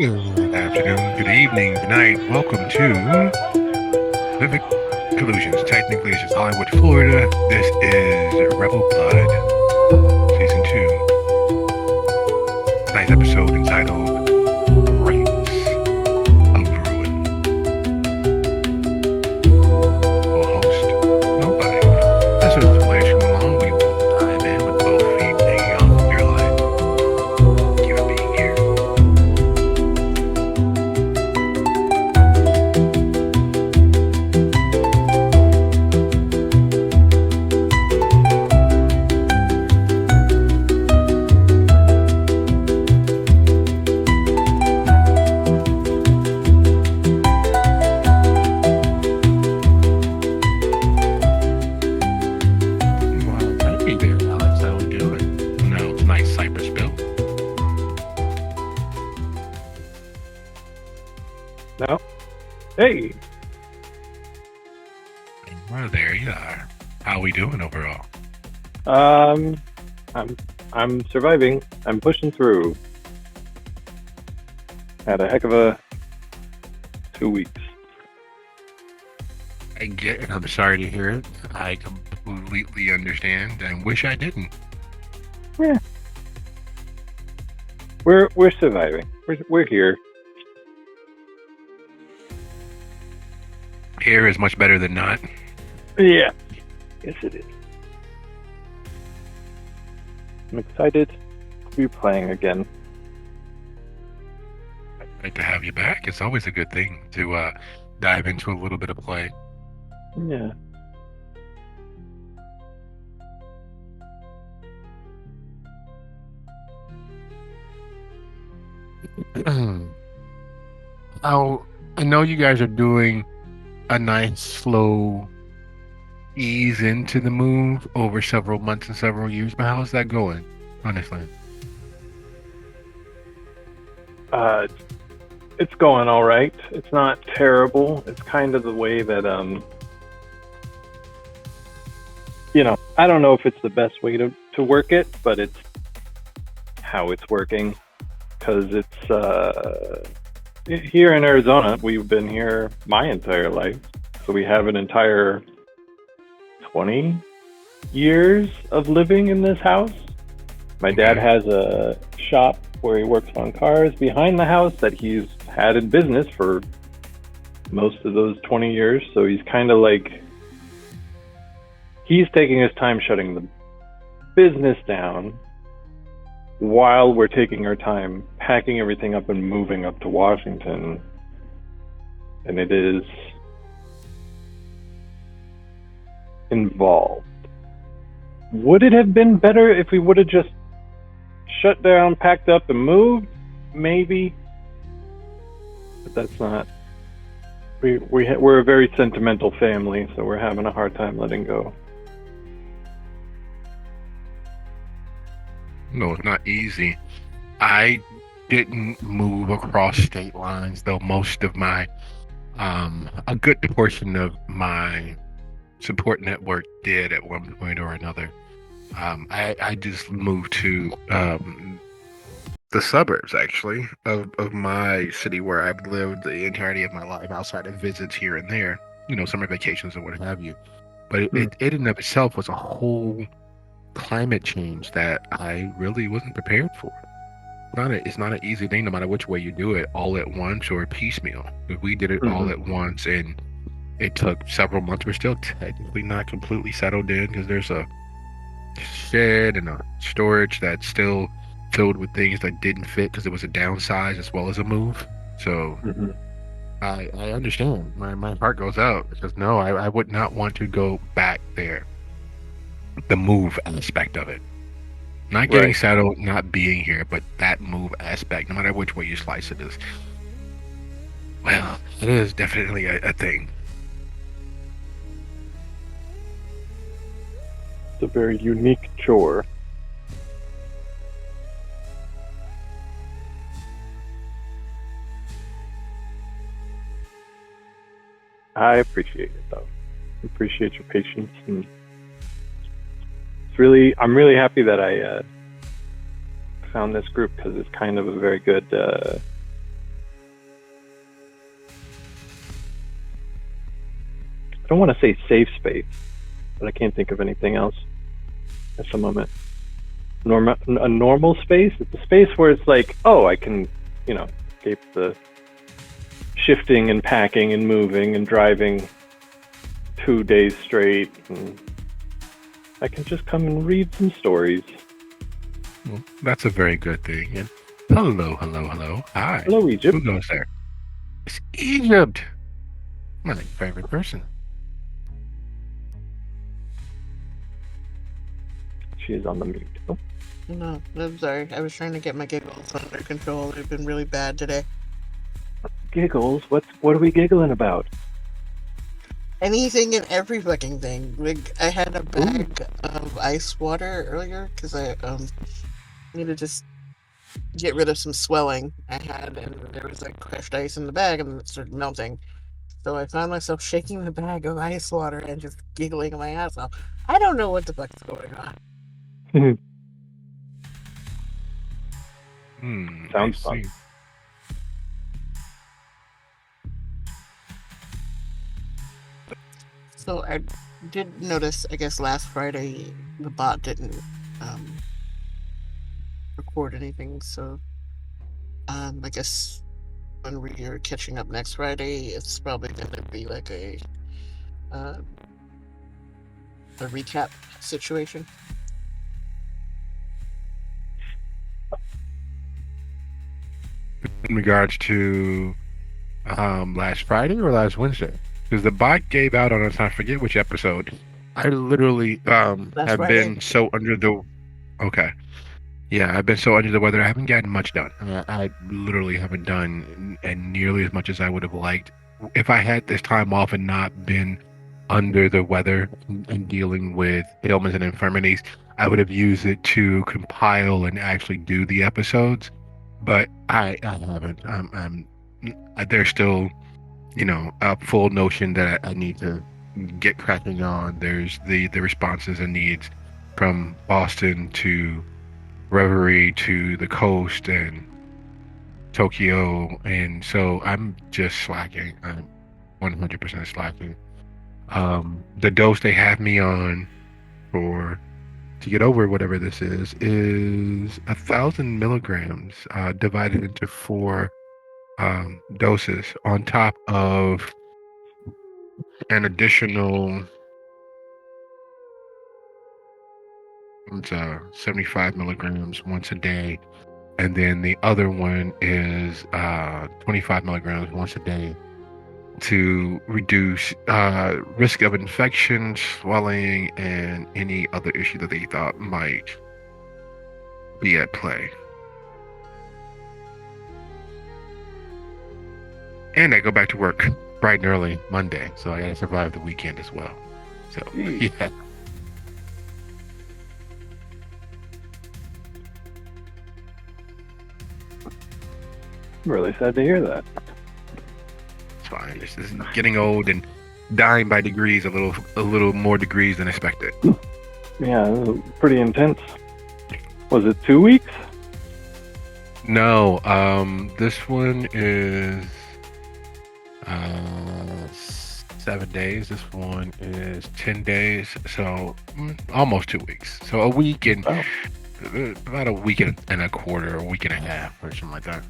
Good afternoon, good evening, good night. Welcome to Vivid Collusions. Technically, this is Hollywood, Florida. This is Rebel Blood, Season 2. Tonight's episode entitled Rites of Ruin. We'll host nobody. As soon as the players come along, we will dive in with both feet hanging off of your life. Thank you for being here. Well, hey there, Alex. How we doing? No, nice Cypress bill. No. Hey. Well, there you are. How we doing overall? Um. I'm surviving. I'm pushing through. Had a heck of a 2 weeks. I get it. I'm sorry to hear it. I completely understand and wish I didn't. Yeah. We're surviving. We're here. Here is much better than not. Yeah. Yes, it is. I'm excited to be playing again. Great to have you back. It's always a good thing to dive into a little bit of play. Yeah. Oh, I know you guys are doing a nice slow ease into the move over several months and several years, but how's that going, honestly? Uh, it's going all right. It's not terrible. It's kind of the way that I don't know if it's the best way to work it, but it's how it's working. Because it's here in Arizona, we've been here my entire life. So we have an entire 20 years of living in this house. My dad Okay. has a shop where he works on cars behind the house that he's had in business for most of those 20 years. So he's kind of like, he's taking his time shutting the business down while we're taking our time packing everything up and moving up to Washington. And it is involved. Would it have been better if we would have just shut down, packed up, and moved? Maybe. But that's not. We're a very sentimental family, so we're having a hard time letting go. No, it's not easy. I didn't move across state lines, though most of my, a good portion of my support network did at one point or another. I just moved to the suburbs, actually, of my city where I've lived the entirety of my life, outside of visits here and there, summer vacations and what have you. But it in and of itself was a whole climate change that I really wasn't prepared for. It's not an easy thing, no matter which way you do it, all at once or piecemeal. If we did it all Mhm. at once, and it took several months. We're still technically not completely settled in because there's a shed and a storage that's still filled with things that didn't fit because it was a downsize as well as a move. So Mhm. I understand. My heart goes out because no, I would not want to go back there. The move aspect of it. Not getting Right. settled, not being here, but that move aspect, no matter which way you slice it, is, well, it is definitely a thing. It's a very unique chore. I appreciate it, though. Appreciate your patience, and I'm really happy that I found this group because it's kind of a very good don't want to say safe space, but I can't think of anything else at the moment. A normal space. It's a space where it's like, oh, I can, escape the shifting and packing and moving and driving 2 days straight, and I can just come and read some stories. Well, that's a very good thing. And hello. Hi. Hello, Egypt. Who goes there? It's Egypt. My favorite person. She is on the mute. Oh. No, I'm sorry. I was trying to get my giggles under control. They've been really bad today. Giggles? What are we giggling about? Anything and every fucking thing. Like, I had a bag of ice water earlier because I needed to just get rid of some swelling I had, and there was like crushed ice in the bag, and it started melting. So I found myself shaking the bag of ice water and just giggling my ass off. I don't know what the fuck's going on. Sounds fun. So I did notice, I guess last Friday the bot didn't record anything, so I guess when we are catching up next Friday, it's probably going to be like a recap situation. In regards to last Friday or last Wednesday, because the bot gave out on us. I forget which episode. I literally have Friday. been so under the. Okay. Yeah, I've been so under the weather. I haven't gotten much done. I literally haven't done and nearly as much as I would have liked. If I had this time off and not been under the weather and dealing with ailments and infirmities, I would have used it to compile and actually do the episodes. But I haven't. There's still, a full notion that I need to get cracking on. There's the responses and needs from Boston to Reverie to the coast and Tokyo, and so I'm just slacking. I'm 100% slacking. The dose they have me on to get over whatever this is 1,000 milligrams divided into 4 doses on top of an additional 75 milligrams once a day, and then the other one is 25 milligrams once a day to reduce risk of infection, swelling, and any other issue that they thought might be at play. And I go back to work bright and early Monday, so I gotta survive the weekend as well. So yeah. I'm really sad to hear that. It's fine. This is getting old and dying by degrees, a little more degrees than expected. Yeah, pretty intense. Was it 2 weeks? No, this one is 7 days. This one is 10 days, so almost 2 weeks. So a week and about a week and a quarter, a week and a half, or something like that.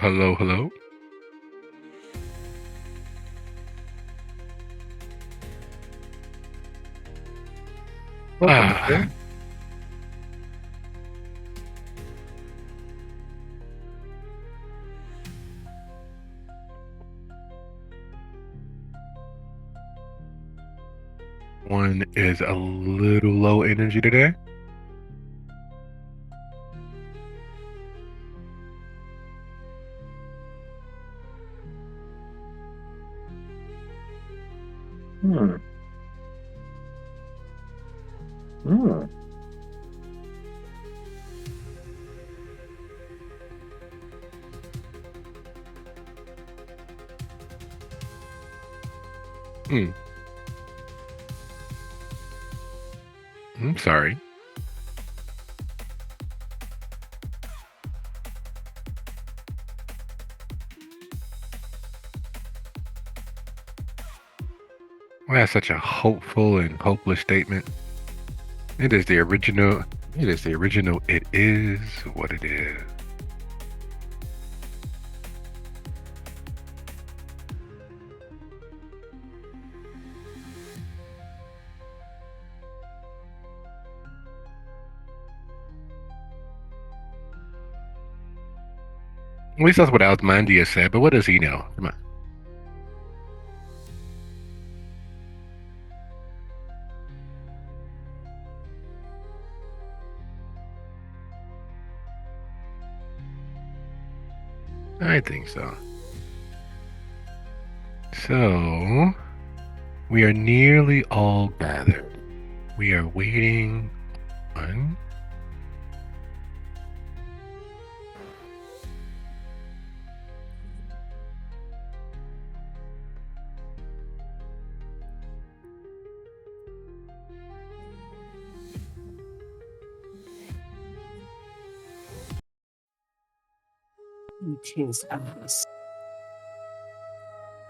Hello. Welcome, one is a little low energy today. I'm sorry. Well, that's such a hopeful and hopeless statement. It is the original. It is the original. It is what it is. At least that's what Almandia said, but what does he know? Come on. I think so. So, we are nearly all gathered. We are waiting on.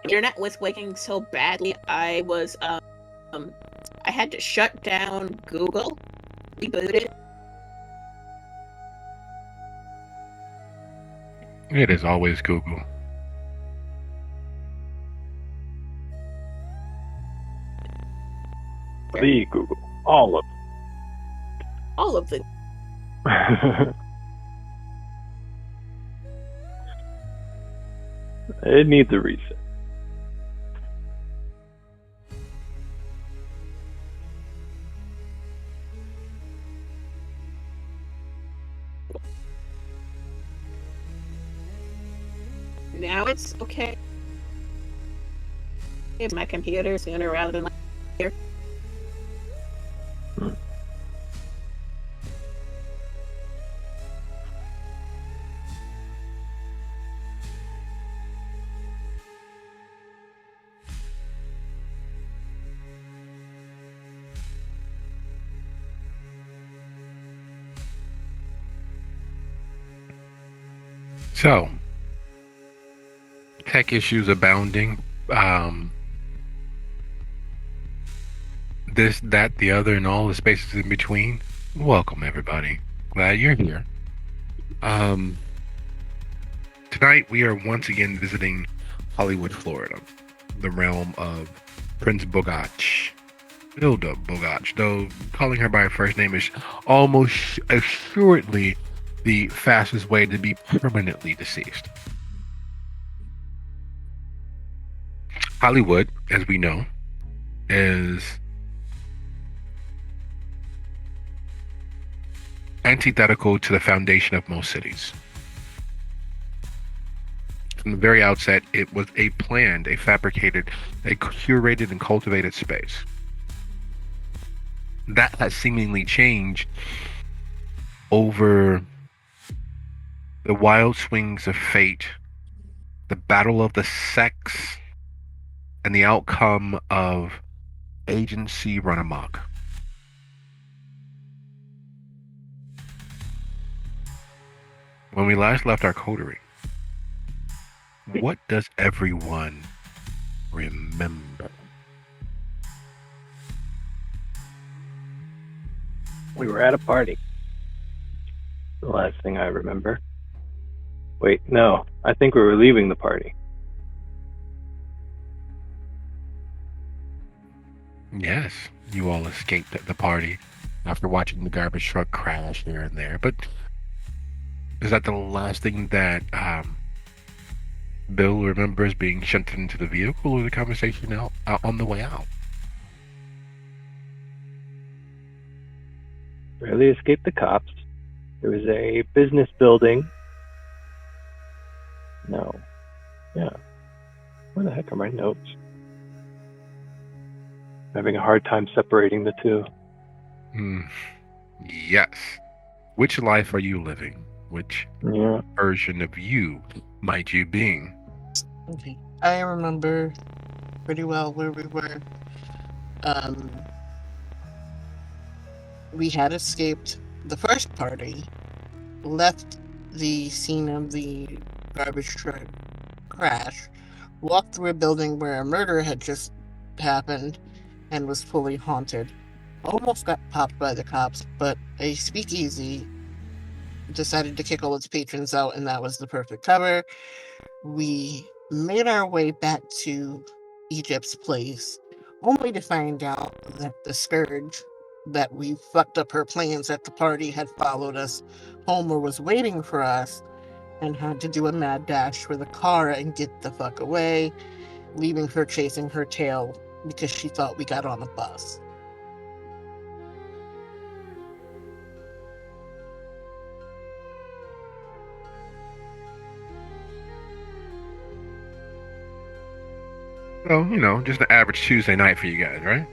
Internet was working so badly. I had to shut down Google, rebooted. It is always Google. The Google, all of All of the them. It needs a reset. now it's okay. My computer sooner rather than later. So, tech issues abounding. This, that, the other, and all the spaces in between. Welcome, everybody. Glad you're here. Tonight we are once again visiting Hollywood, Florida, the realm of Prince Bogach, Hilda Bogach, though calling her by her first name is almost assuredly the fastest way to be permanently deceased. Hollywood, as we know, is antithetical to the foundation of most cities. From the very outset, it was a planned, a fabricated, a curated and cultivated space. That has seemingly changed over the wild swings of fate, the battle of the sex, and the outcome of agency run amok. When we last left our coterie, what does everyone remember? We were at a party. The last thing I remember. Wait, no. I think we were leaving the party. Yes, you all escaped at the party after watching the garbage truck crash here and there. But is that the last thing that Bill remembers being shunted into the vehicle, or the conversation out on the way out? Barely escaped the cops. There was a business building. No. Yeah. Where the heck are my notes? I'm having a hard time separating the two. Yes. Which life are you living? Which version of you might you be? Okay. I remember pretty well where we were. we had escaped the first party, left the scene of the garbage truck crash, walked through a building where a murder had just happened and was fully haunted. Almost got popped by the cops, but a speakeasy decided to kick all its patrons out, and that was the perfect cover. We made our way back to Egypt's place, only to find out that the Scourge, that we fucked up her plans at the party, had followed us home or was waiting for us, and had to do a mad dash for the car and get the fuck away, leaving her chasing her tail because she thought we got on a bus. So, just an average Tuesday night for you guys, right?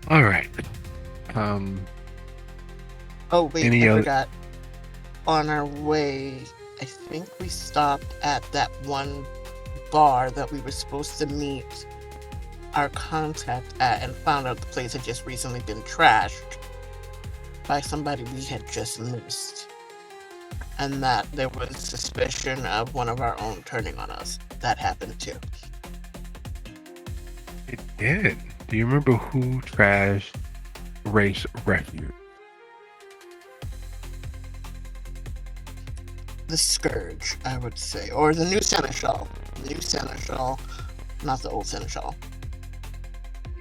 All right. Oh, wait, Any I other- forgot. On our way, I think we stopped at that one bar that we were supposed to meet our contact at and found out the place had just recently been trashed by somebody we had just missed. And that there was suspicion of one of our own turning on us. That happened too. It did. Do you remember who trashed Race Refuge? The Scourge, I would say. Or the new Seneschal. New Seneschal, not the old Seneschal.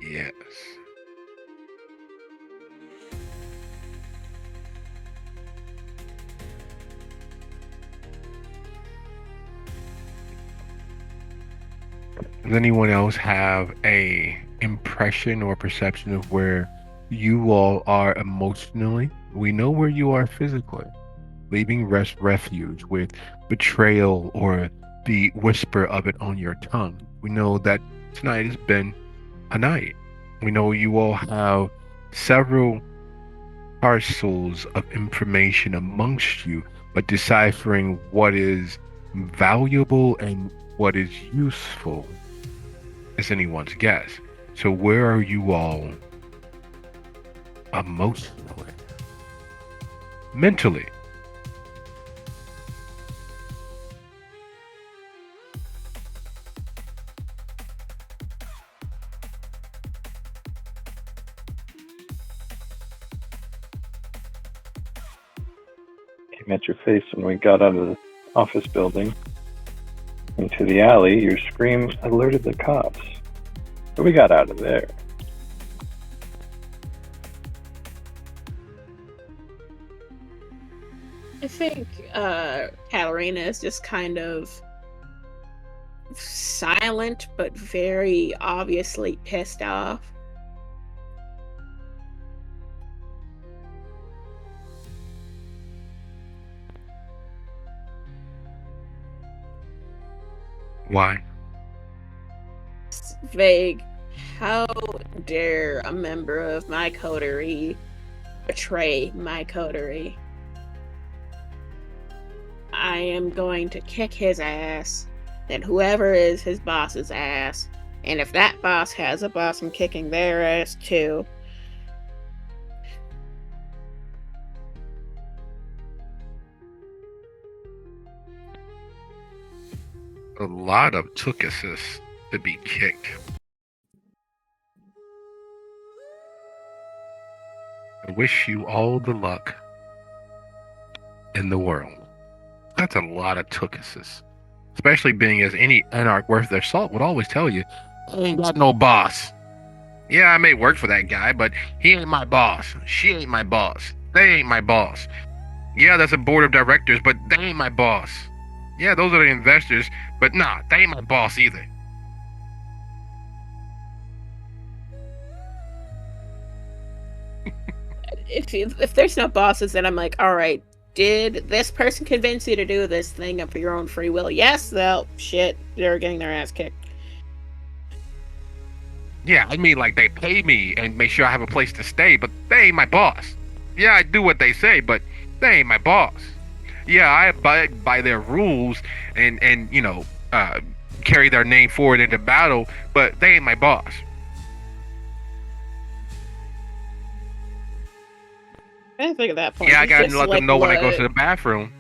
Yes. Does anyone else have a impression or perception of where you all are emotionally? We know where you are physically. Leaving Rest Refuge with betrayal or the whisper of it on your tongue. We know that tonight has been a night. We know you all have several parcels of information amongst you, but deciphering what is valuable and what is useful is anyone's guess. So where are you all emotionally? Mentally? Came at your face when we got out of the office building into the alley. Your scream alerted the cops. But we got out of there. I think Katarina is just kind of silent, but very obviously pissed off. Why? It's vague. How dare a member of my coterie betray my coterie? I am going to kick his ass, then whoever is his boss's ass. And if that boss has a boss, I'm kicking their ass too. A lot of tookuses to be kicked. I wish you all the luck in the world. That's a lot of tookuses. Especially being as any anarch worth their salt would always tell you, I ain't got no boss. Yeah, I may work for that guy, but he ain't my boss. She ain't my boss. They ain't my boss. Yeah, that's a board of directors, but they ain't my boss. Yeah, those are the investors, but nah, they ain't my boss either. If there's no bosses, then I'm like, all right, did this person convince you to do this thing of your own free will? Yes, well, shit, they're getting their ass kicked. Yeah, I mean, like, they pay me and make sure I have a place to stay, but they ain't my boss. Yeah, I do what they say, but they ain't my boss. Yeah, I abide by their rules and carry their name forward into battle, but they ain't my boss. I think at that point, Yeah, I he's gotta just let like, them know when I go look, to the bathroom.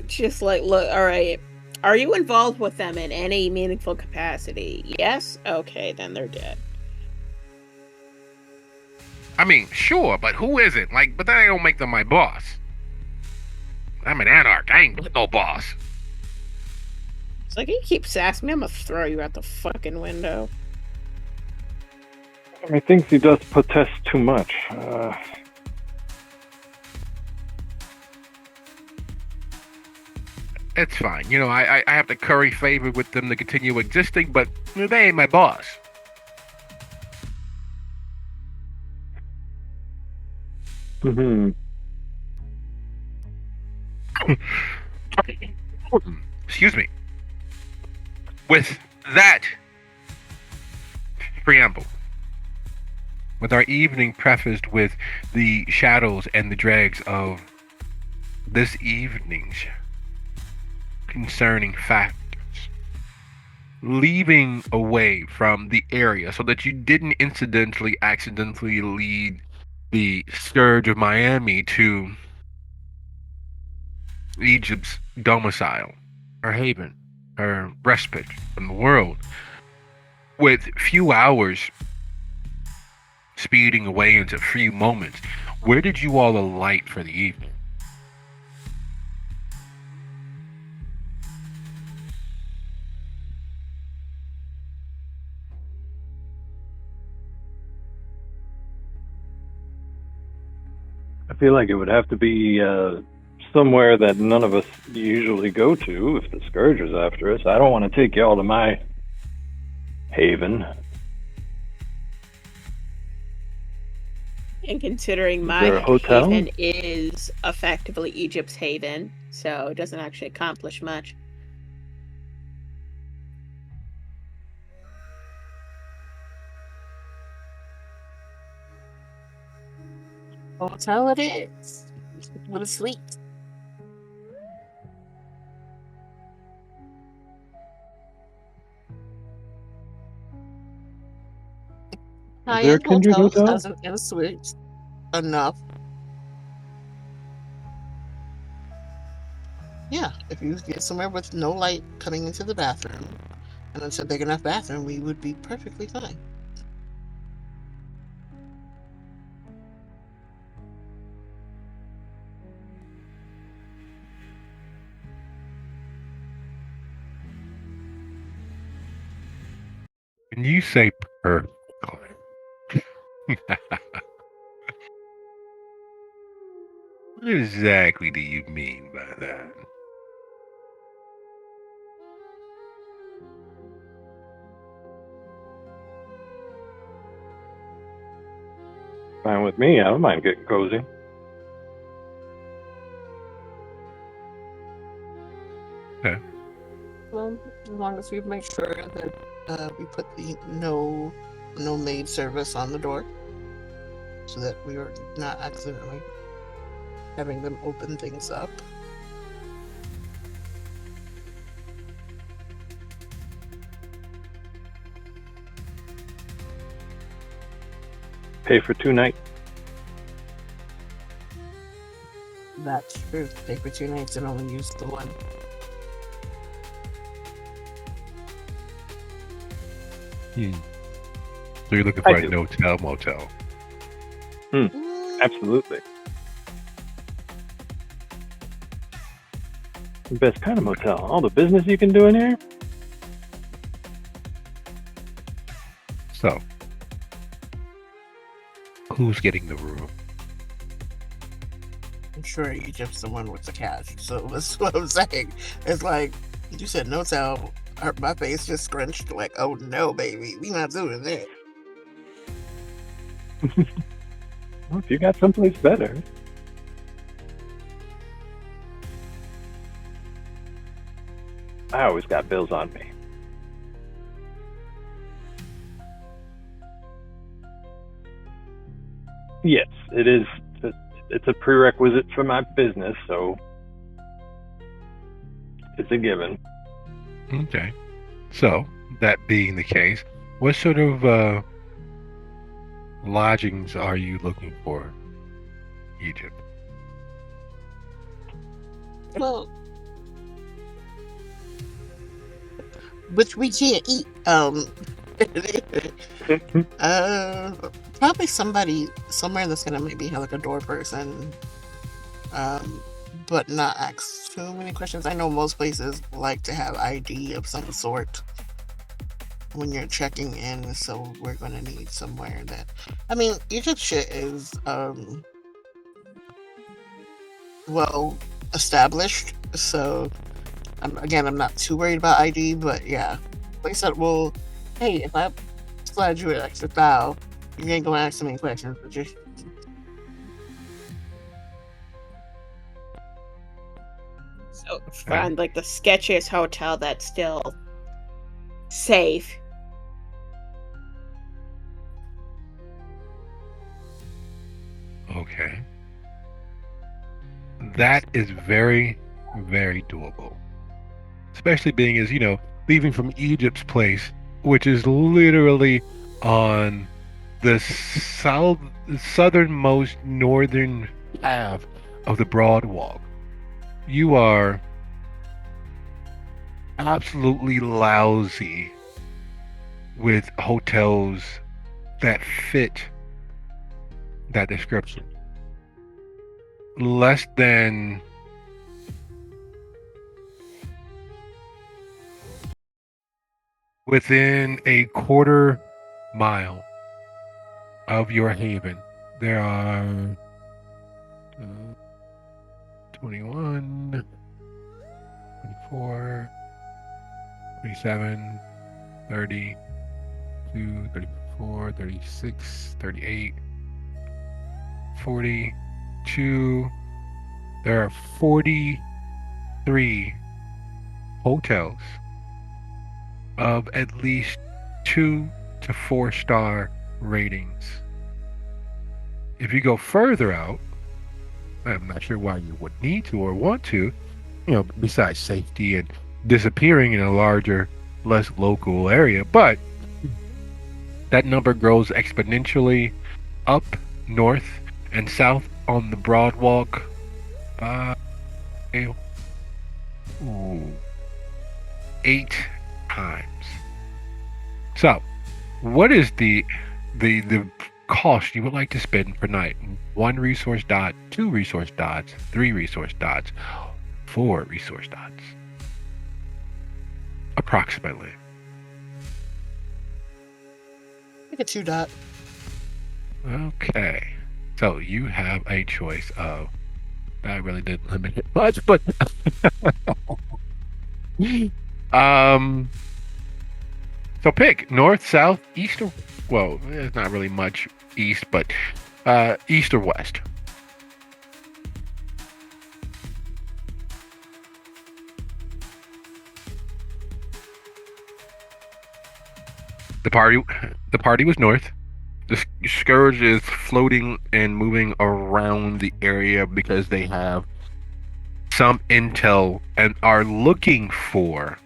just like, look, all right, are you involved with them in any meaningful capacity? Yes? Okay, then they're dead. I mean, sure, but who isn't? Like, but that don't make them my boss. I'm an anarch. I ain't no boss. It's like, you keep sassing me, I'm gonna throw you out the fucking window. I think he does protest too much. It's fine. You know, I have to curry favor with them to continue existing, but they ain't my boss. Mm-hmm. Excuse me. With that preamble, with our evening prefaced with the shadows and the dregs of this evening's concerning factors, leaving away from the area so that you didn't accidentally lead the scourge of Miami to Egypt's domicile, her haven, her respite from the world, with few hours speeding away into few moments. Where did you all alight for the evening? I feel like it would have to be somewhere that none of us usually go to if the Scourge is after us. I don't want to take y'all to my haven. And considering there my a hotel? haven is effectively Egypt's haven, so it doesn't actually accomplish much. Hotel it is. With a suite. Is there a High-end Kindred hotels hotel? has a suite enough. Yeah, if you get somewhere with no light coming into the bathroom, and it's a big enough bathroom, we would be perfectly fine. When you say perfect, what exactly do you mean by that? Fine with me. I don't mind getting cozy. Okay. Well, as long as we make sure that we put the no maid service on the door, so that we are not accidentally having them open things up. Pay for 2 nights. That's true. Take for 2 nights and only use the one. So you're looking for a no-tell motel? Absolutely. The best kind of motel. All the business you can do in here. So, who's getting the room? I'm sure Egypt's the one with the cash. So that's what I'm saying. It's like, you said no tell. My face just scrunched like, oh no, baby. We not doing that. Well, if you got someplace better. I always got bills on me. Yes, it is. It's a prerequisite for my business, so it's a given. Okay. So, that being the case, what sort of lodgings are you looking for, Egypt? Well, which we can't eat. Uh, Probably somewhere that's gonna maybe have like a door person. Um, but not ask too many questions. I know most places like to have ID of some sort when you're checking in, so we're gonna need somewhere that. I mean, Egypt shit is well established, so I'm not too worried about ID, but yeah, place that will. Hey, if I slide you an extra thou, you ain't gonna ask so many questions, but just So Okay. find like the sketchiest hotel that's still safe. Okay. That is very, very doable. Especially being as, leaving from Egypt's place, which is literally on the southernmost northern half of the Broad Walk. You are absolutely lousy with hotels that fit that description. Less than within a quarter mile of your haven, there are 21, 24, 27, 32, 34, 36, 38, 42. There are 43 hotels of at least 2 to 4 star ratings. If you go further out, I'm not sure why you would need to or want to, besides safety and disappearing in a larger, less local area, but that number grows exponentially up north and south on the Broad Walk by 8 times. So, what is the cost you would like to spend per night? 1 resource dot, 2 resource dots, 3 resource dots, 4 resource dots, approximately. like a 2 dot. Okay, so you have a choice of. I really didn't limit it much, but um, so pick north, south, east, or well, there's not really much east, but east or west. The party, the party was north. The scourge is floating and moving around the area because they have some intel and are looking for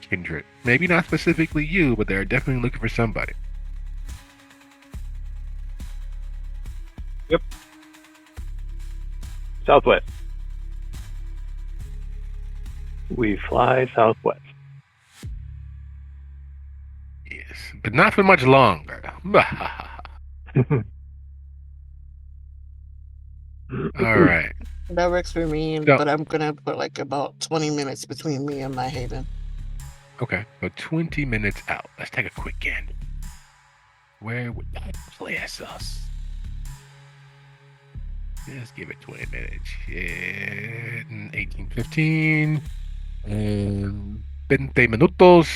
kindred. Maybe not specifically you, but they're definitely looking for somebody. Yep. Southwest. We fly southwest. Yes, but not for much longer. All right. That works for me, So, but I'm gonna put like about 20 minutes between me and my haven. okay, so 20 minutes out. Let's take a quick gander. Where would that place us? Just give it 20 minutes. 18:15 and 20 minutos.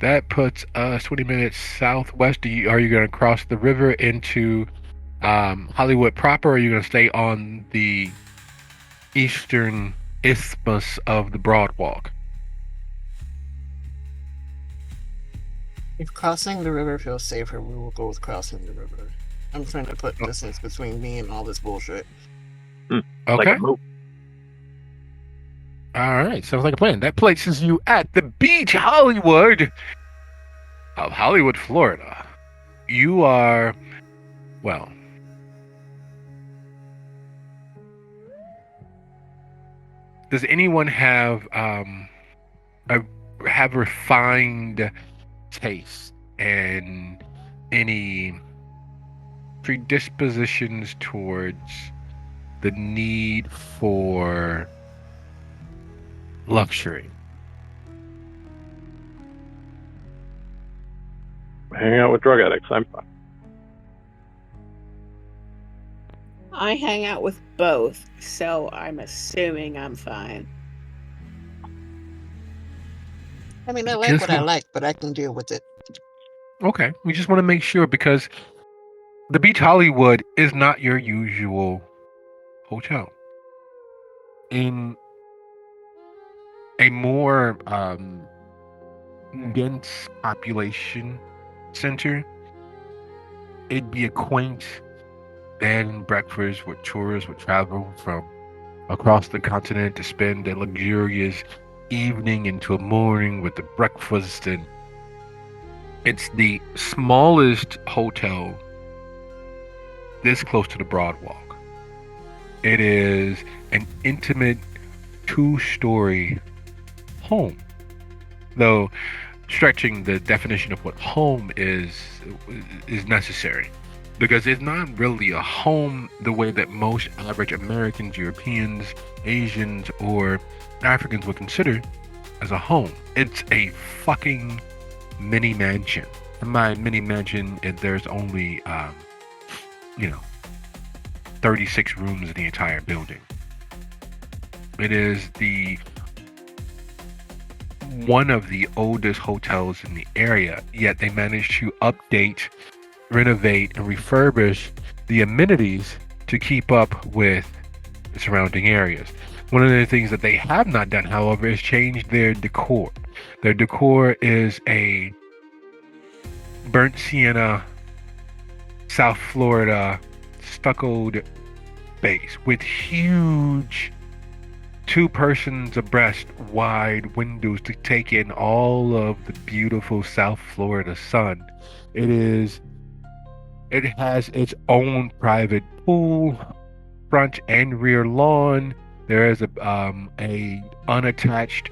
That puts us 20 minutes southwest. Are you going to cross the river into Hollywood proper, or are you going to stay on the eastern isthmus of the Broad Walk? If crossing the river feels safer, we will go with crossing the river. I'm trying to put distance between me and all this bullshit. Like Okay. a moat. All right, sounds like a plan. That places you at the Beach Hollywood of Hollywood, Florida. You are, well, does anyone a, have refined taste and any predispositions towards the need for luxury? Hang out with drug addicts. I'm fine. I hang out with both, so I'm assuming I'm fine. I mean, I like Just what I like, but I can deal with it. okay. We just want to make sure because the Beach Hollywood is not your usual hotel. In a more dense population center, it'd be a quaint bed and breakfast where tourists would travel from across the continent to spend a luxurious evening into a morning with the breakfast. And it's the smallest hotel this close to the Broadwalk. It is an intimate two-story home, though stretching the definition of what home is necessary, because it's not really a home the way that most average Americans, Europeans, Asians, or Africans would consider as a home. It's a fucking mini mansion. In my mini mansion, there's only 36 rooms in the entire building. It is the one of the oldest hotels in the area, yet they managed to update, renovate, and refurbish the amenities to keep up with the surrounding areas. One of the things that they have not done, however, is change their decor. Their decor is a burnt sienna, South Florida stuccoed base with huge 2 persons abreast wide windows to take in all of the beautiful South Florida sun. It has its own private pool, front and rear lawn. There is a unattached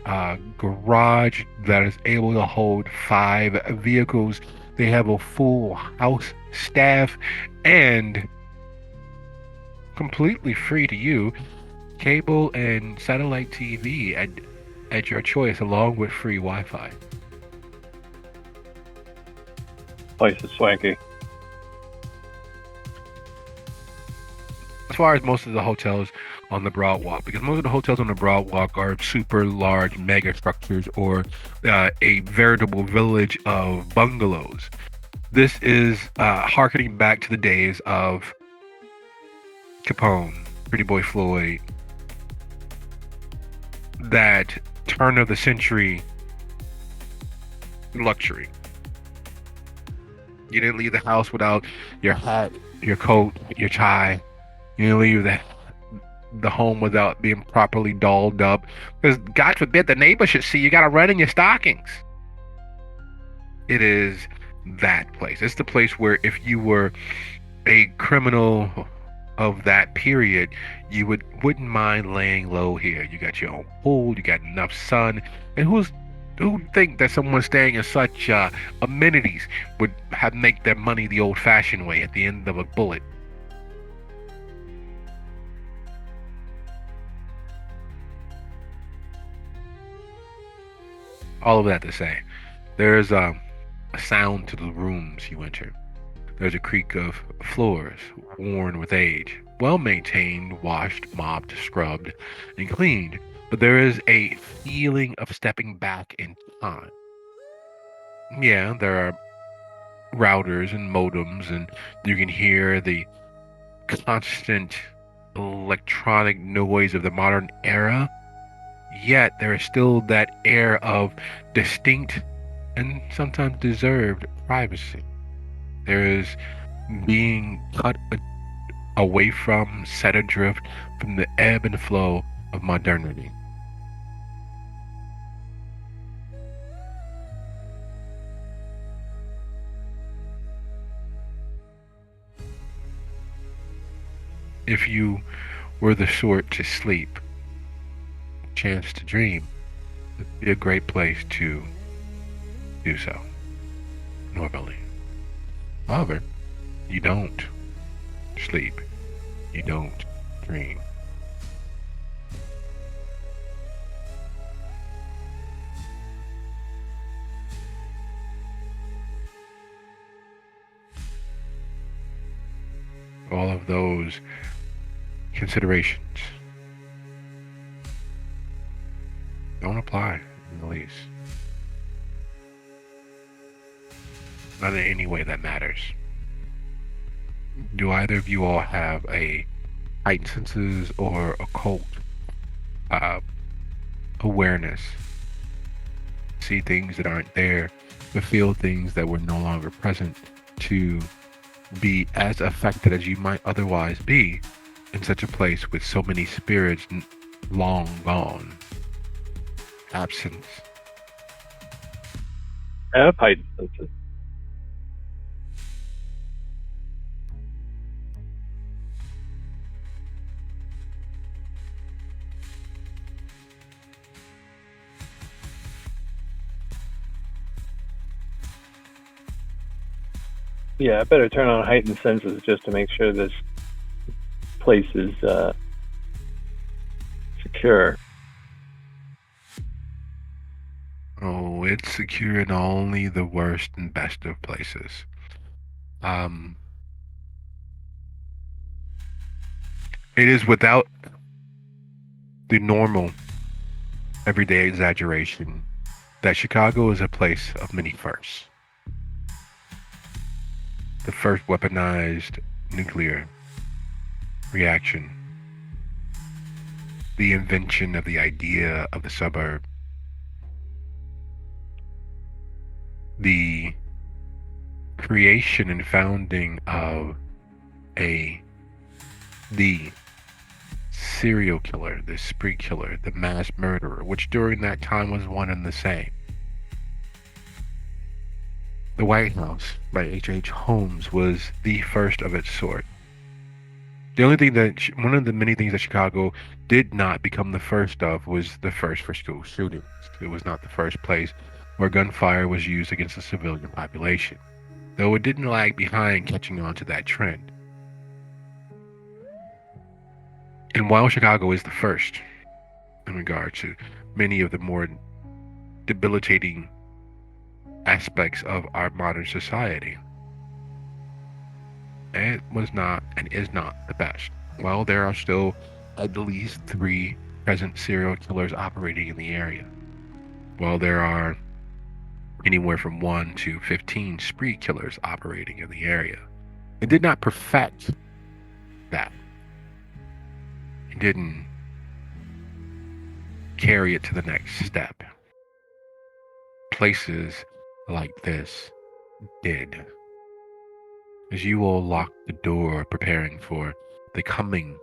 garage that is able to hold 5 vehicles. They have a full house staff and completely free to you, cable and satellite TV at your choice, along with free Wi-Fi. Place is swanky. As far as most of the hotels on the Broadwalk, because most of the hotels on the Broadwalk are super large mega structures or a veritable village of bungalows. This is harkening back to the days of Capone, Pretty Boy Floyd, that turn of the century luxury. You didn't leave the house without your hat, your coat, your tie. You didn't leave the home without being properly dolled up. Because God forbid the neighbor should see you got to run in your stockings. It is that place. It's the place where if you were a criminal of that period, you wouldn't mind laying low here. You got your own pool, you got enough sun, and who think that someone staying in such amenities would make their money the old-fashioned way at the end of a bullet? All of that to say, there's a sound to the rooms you enter. There's a creak of floors worn with age, well maintained, washed, mopped, scrubbed, and cleaned, but there is a feeling of stepping back in time. Yeah, there are routers and modems, and you can hear the constant electronic noise of the modern era, yet there is still that air of distinct and sometimes deserved privacy. There is being cut away from, set adrift from the ebb and flow of modernity. If you were the sort to sleep, chance to dream, it'd be a great place to do so, normally. However, you don't sleep, you don't dream. All of those considerations don't apply in the least. Not in any way that matters. Do either of you all have a heightened senses or occult uh, awareness? See things that aren't there, but feel things that were no longer present to be as affected as you might otherwise be in such a place with so many spirits long gone. Absence. I have heightened senses. Yeah, I better turn on heightened senses just to make sure this place is secure. Oh, it's secure in only the worst and best of places. It is without the normal, everyday exaggeration that Chicago is a place of many firsts. The first weaponized nuclear reaction, the invention of the idea of the suburb, the creation and founding of the serial killer, the spree killer, the mass murderer, which during that time was one and the same. The White House by H.H. Holmes was the first of its sort. The only thing that, one of the many things that Chicago did not become the first of was the first for school shootings. It was not the first place where gunfire was used against the civilian population, though it didn't lag behind catching on to that trend. And while Chicago is the first in regard to many of the more debilitating aspects of our modern society, it was not and is not the best. Well, there are still at least 3 present serial killers operating in the area. Well, there are anywhere from 1 to 15 spree killers operating in the area. It did not perfect that. It didn't carry it to the next step. Places like this did. As you all lock the door, preparing for the coming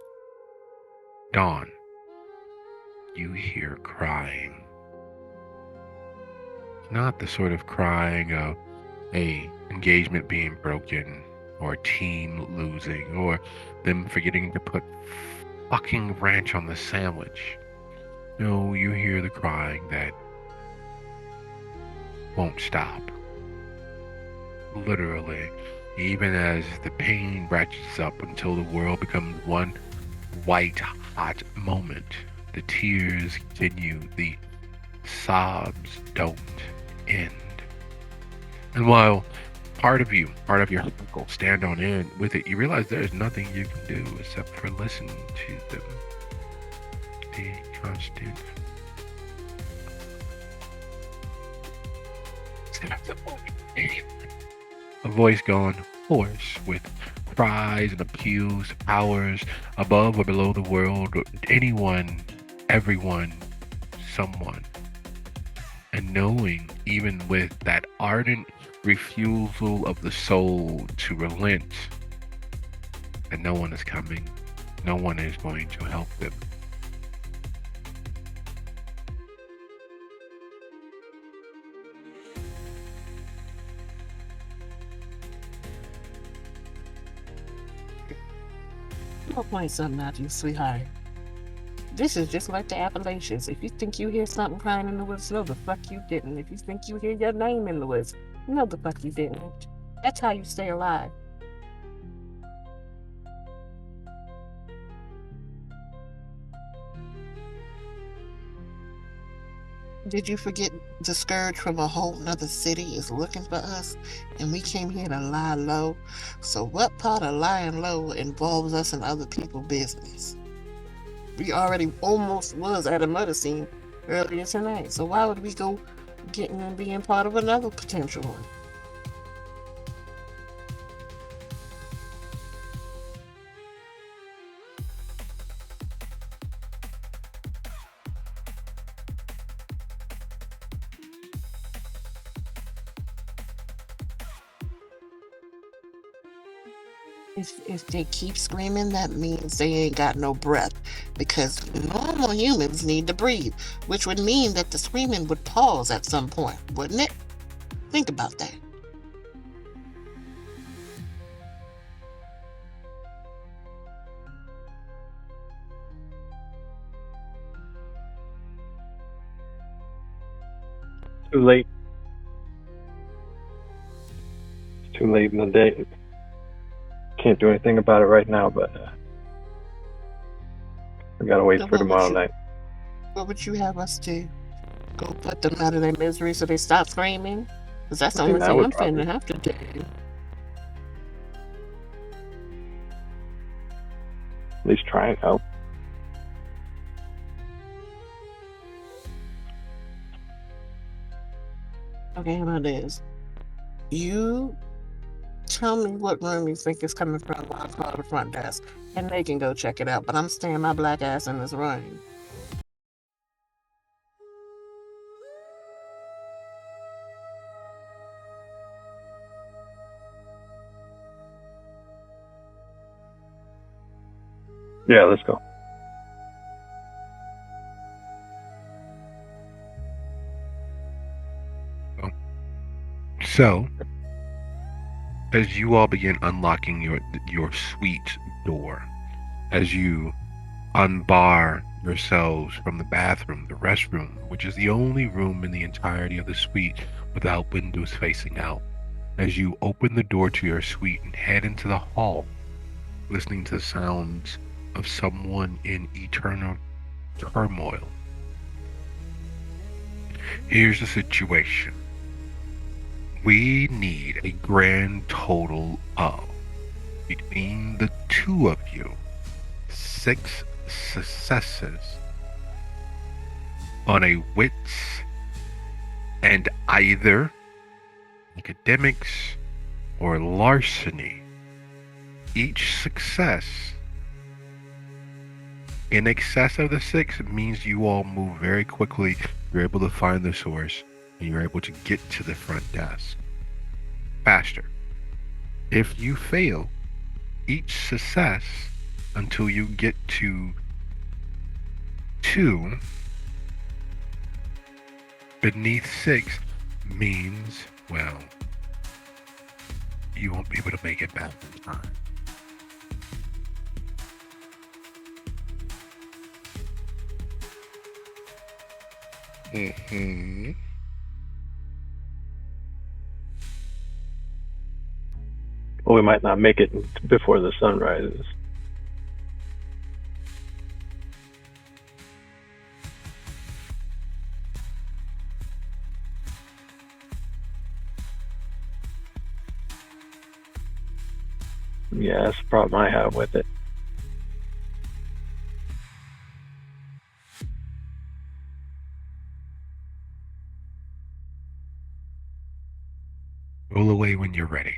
dawn, you hear crying. Not the sort of crying of a engagement being broken, or a team losing, or them forgetting to put fucking ranch on the sandwich. No, you hear the crying that won't stop. Literally, even as the pain ratchets up until the world becomes one white hot moment. The tears continue, the sobs don't end. And while part of your uncle stand on end with it, you realize there's nothing you can do except for listen to them. The constant a voice gone hoarse with cries and appeals to powers above or below the world, or anyone, everyone, someone. And knowing, even with that ardent refusal of the soul to relent, that no one is coming, no one is going to help them. I'ma point something out to you, sweetheart. This is just like the Appalachians. If you think you hear something crying in the woods, no, the fuck you didn't. If you think you hear your name in the woods, no, the fuck you didn't. That's how you stay alive. Did you forget the scourge from a whole nother city is looking for us, and we came here to lie low? So what part of lying low involves us in other people's business? We already almost was at a murder scene earlier tonight, so why would we go getting and being part of another potential one? If they keep screaming, that means they ain't got no breath. Because normal humans need to breathe, which would mean that the screaming would pause at some point, wouldn't it? Think about that. Too late. It's too late in the day. Can't do anything about it right now, but we gotta wait So for tomorrow night. What would you have us do? Go put them out of their misery so they stop screaming? Because that's the only thing I'm finna have to do. At least try and help. Okay, how about this? You tell me what room you think is coming from while I call the front desk, and they can go check it out, but I'm staying my black ass in this room. Yeah, let's go. So, as you all begin unlocking your suite door, as you unbar yourselves from the bathroom, the restroom, which is the only room in the entirety of the suite without windows facing out, as you open the door to your suite and head into the hall, listening to the sounds of someone in eternal turmoil. Here's the situation. We need a grand total of, between the two of you, 6 successes on a wits and either academics or larceny. Each success in excess of the 6 means you all move very quickly. You're able to find the source and you're able to get to the front desk faster. If you fail each success until you get to 2 beneath 6 means, well, you won't be able to make it back in time. Mm-hmm. Well, we might not make it before the sun rises. Yeah, that's the problem I have with it. Roll away when you're ready.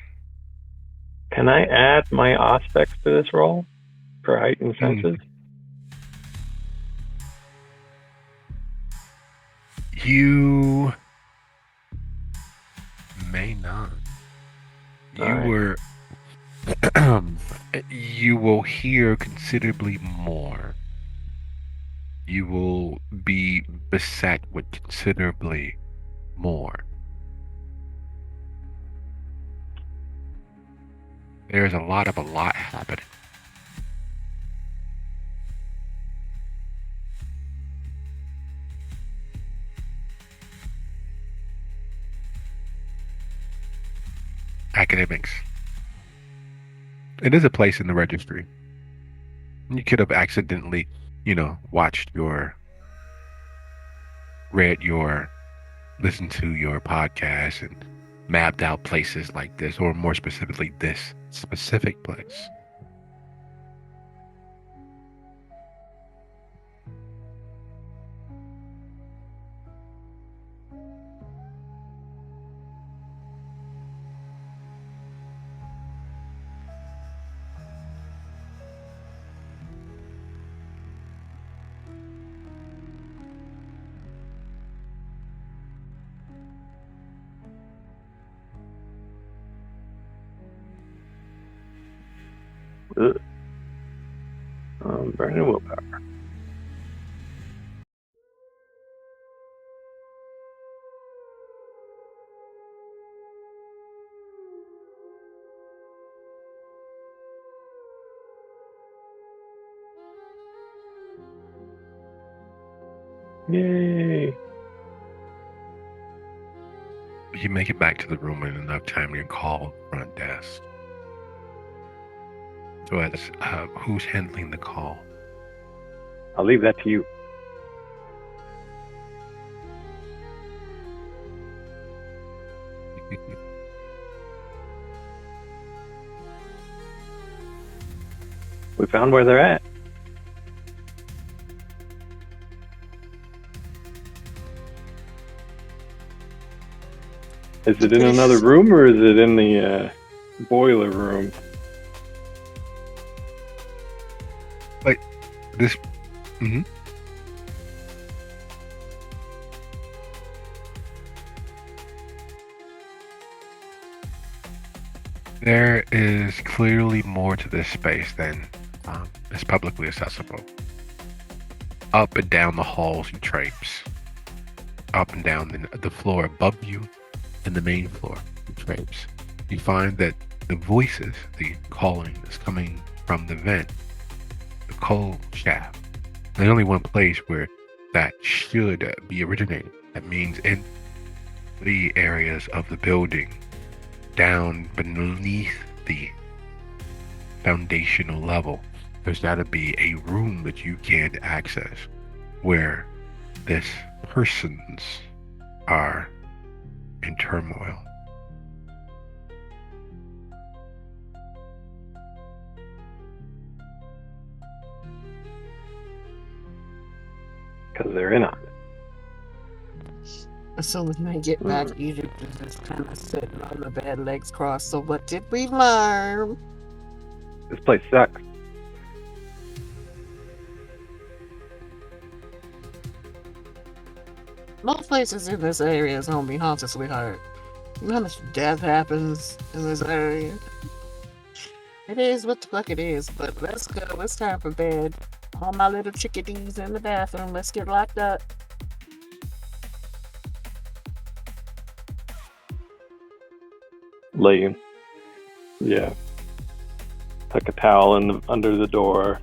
Can I add my aspects to this roll for heightened senses? You may not. You will hear considerably more. You will be beset with considerably more. There's a lot happening. academics. It is a place in the registry. You could have accidentally, read your, listened to your podcast and mapped out places like this, or more specifically, this specific place. Ugh. Burning willpower. Yay! You make it back to the room in enough time to call front desk. So that's who's handling the call? I'll leave that to you. We found where they're at. Is it in another room or is it in the boiler room? Like this. Mm-hmm. There is clearly more to this space than is publicly accessible. Up and down the halls you traipse. Up and down the floor above you and the main floor you traipse. You find that the voices, the calling is coming from the vent, the coal shaft. There's only one place where that should be originating. That means in the areas of the building down beneath the foundational level, there's got to be a room that you can access where this persons are in turmoil. Because they're in on it. So when I get back, Egypt is just kind of sitting on the bed, legs crossed. So what did we learn? This place sucks. Most places in this area is gonna be haunted, sweetheart. You know how much death happens in this area? It is what the fuck it is, but let's go. It's time for bed. All my little chickadees in the bathroom. Let's get locked up. Laying. Yeah. Tuck a towel under the door.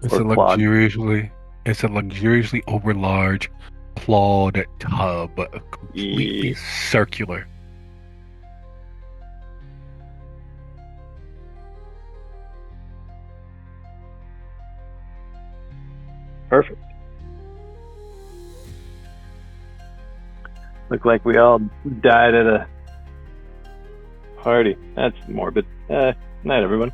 It's a luxuriously overlarge clawed tub, completely circular. Perfect. Look like we all died at a party. That's morbid. Night, everyone.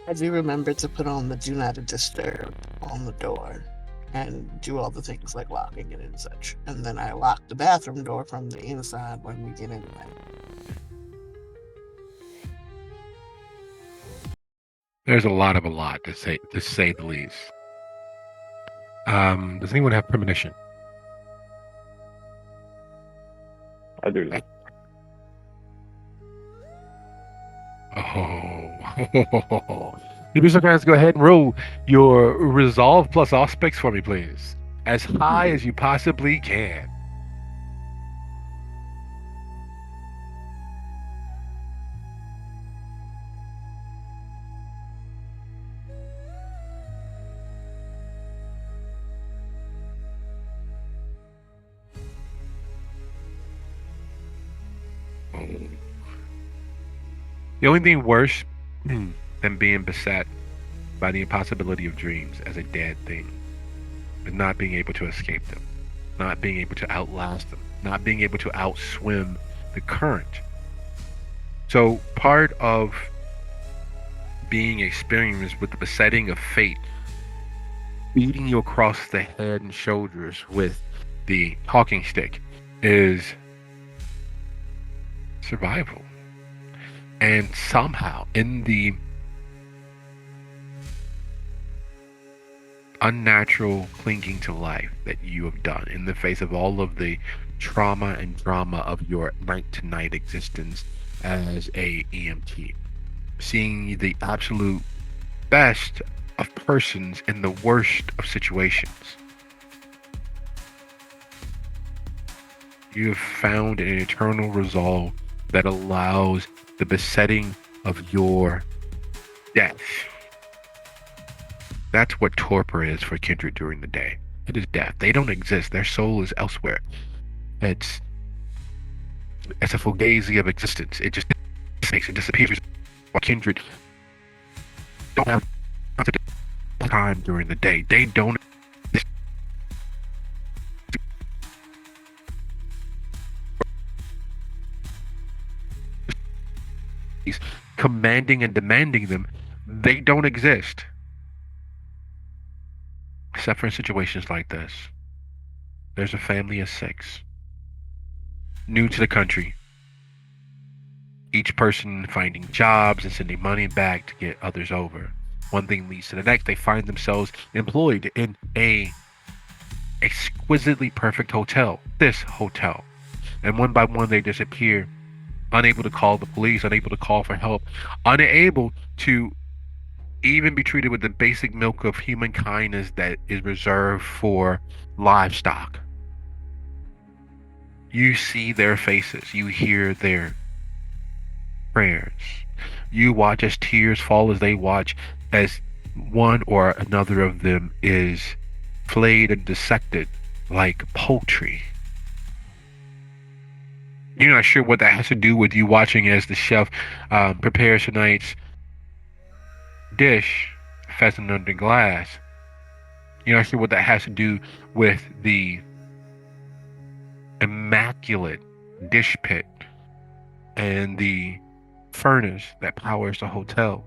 I do remember to put on the do not disturb on the door and do all the things like locking it and such. And then I lock the bathroom door from the inside when we get in there. There's a lot, to say the least. Does anyone have premonition? I do. Oh. You guys go ahead and roll your resolve plus aspects for me, please. As high as you possibly can. The only thing worse than being beset by the impossibility of dreams as a dead thing is not being able to escape them, not being able to outlast them, not being able to outswim the current. So part of being experienced with the besetting of fate, beating you across the head and shoulders with the talking stick, is survival. And somehow, in the unnatural clinging to life that you have done, in the face of all of the trauma and drama of your night to night existence as a EMT, seeing the absolute best of persons in the worst of situations, you have found an eternal resolve that allows the besetting of your death. That's what torpor is for Kindred during the day. It is death. They don't exist. Their soul is elsewhere. It's a fugazi of existence. It just dissipates. It disappears. While Kindred don't have time during the day. They don't commanding and demanding them. They don't exist. Except for in situations like this. There's a family of 6. New to the country. Each person finding jobs and sending money back to get others over. One thing leads to the next. They find themselves employed in a exquisitely perfect hotel. This hotel. And one by one they disappear. Unable to call the police, unable to call for help, unable to even be treated with the basic milk of human kindness that is reserved for livestock. You see their faces, you hear their prayers, you watch as tears fall as they watch as one or another of them is flayed and dissected like poultry. You're not sure what that has to do with you watching as the chef prepares tonight's dish, pheasant under glass. You're not sure what that has to do with the immaculate dish pit and the furnace that powers the hotel.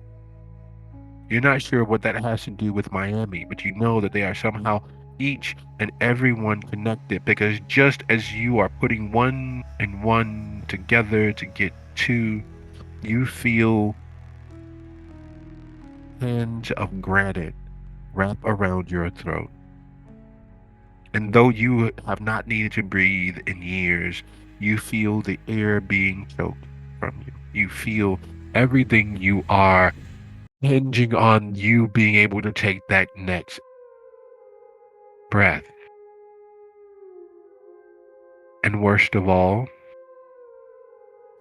You're not sure what that has to do with Miami, but you know that they are somehow each and every one connected, because just as you are putting one and one together to get two, you feel hands of granite wrap around your throat. And though you have not needed to breathe in years, you feel the air being choked from you. You feel everything you are hinging on you being able to take that next breath. And worst of all,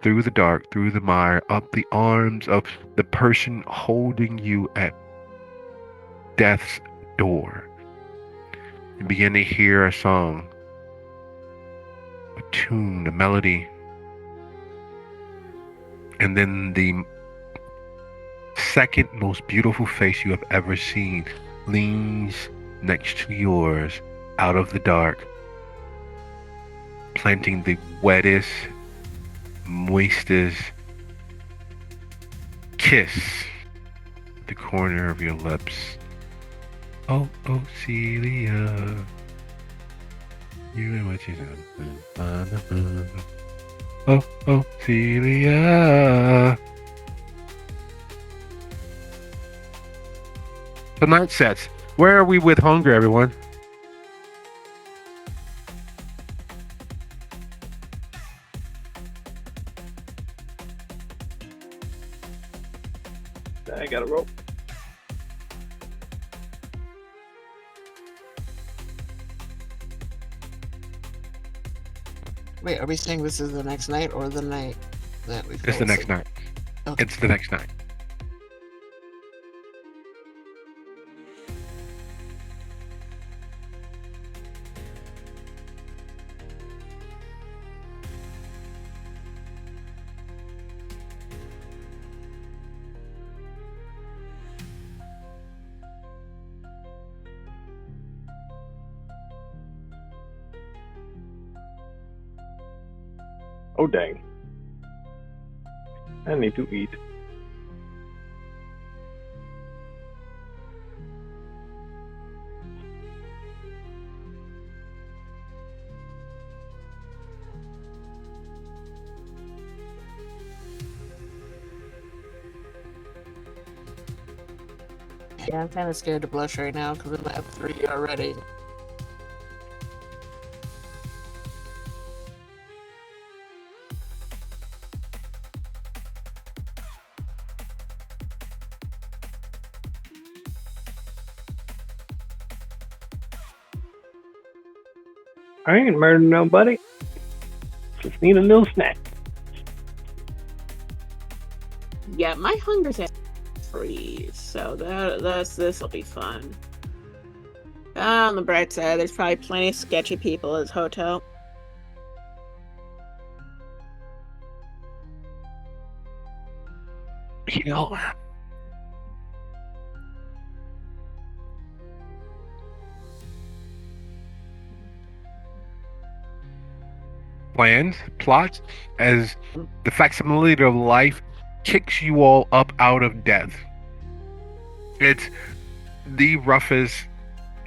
through the dark, through the mire, up the arms of the person holding you at death's door, you begin to hear a song, a tune, a melody, and then the second most beautiful face you have ever seen leans next to yours out of the dark, planting the wettest, moistest kiss at the corner of your lips. Oh, oh, Celia, you and what you done. Oh, oh, Celia. The night sets. Where are we with hunger, everyone? I got a rope. Wait, are we saying this is the next night or the night that we fall It's the next asleep? night. Okay. It's the next night. Oh dang. I need to eat. Yeah, I'm kind of scared to blush right now because I'm at 3 already. I ain't murdered nobody. Just need a little snack. Yeah, my hunger's at 3, so this'll be fun. On the bright side, there's probably plenty of sketchy people at this hotel. You know, plans, plots, as the facsimile of life kicks you all up out of death. It's the roughest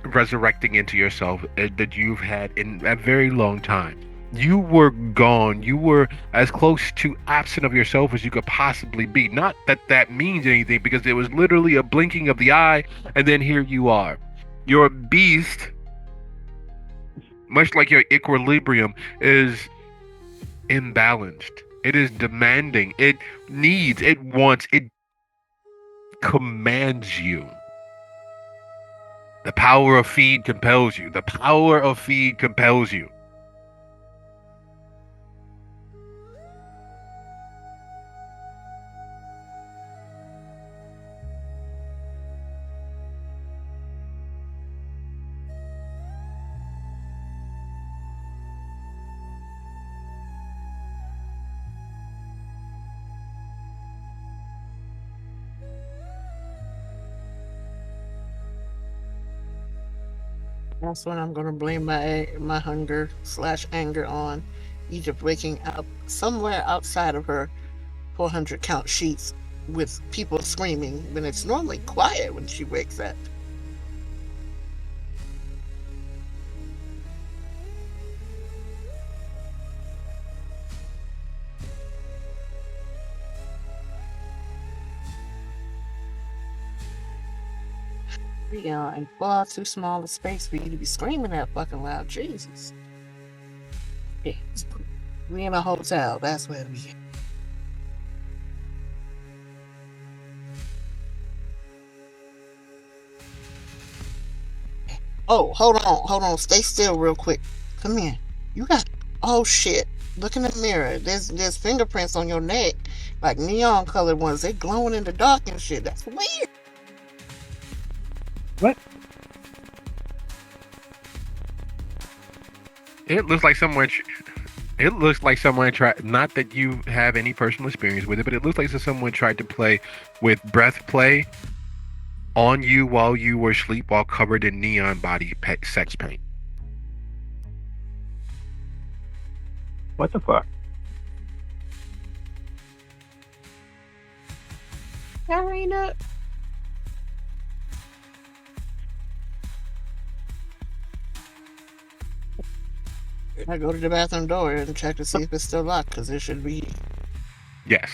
resurrecting into yourself that you've had in a very long time. You were gone. You were as close to absent of yourself as you could possibly be. Not that that means anything, because it was literally a blinking of the eye, and then here you are. Your beast, much like your equilibrium, is imbalanced. It is demanding. It needs, it wants, it commands you. The power of feed compels you. The power of feed compels you. That's when I'm gonna blame my hunger / anger on Egypt waking up somewhere outside of her 400 count sheets with people screaming when it's normally quiet when she wakes up. And far too small a space for you to be screaming that fucking loud. Jesus. Yeah, we in a hotel. That's where we at. Oh, hold on. Stay still real quick. Come here. You got, oh shit. Look in the mirror. There's fingerprints on your neck, like neon colored ones. They glowing in the dark and shit. That's weird. What? It looks like someone. It looks like someone tried. Not that you have any personal experience with it, but it looks like someone tried to play with breath play on you while you were asleep, while covered in neon body sex paint. What the fuck? Karina. I go to the bathroom door and check to see if it's still locked, because it should be. Yes,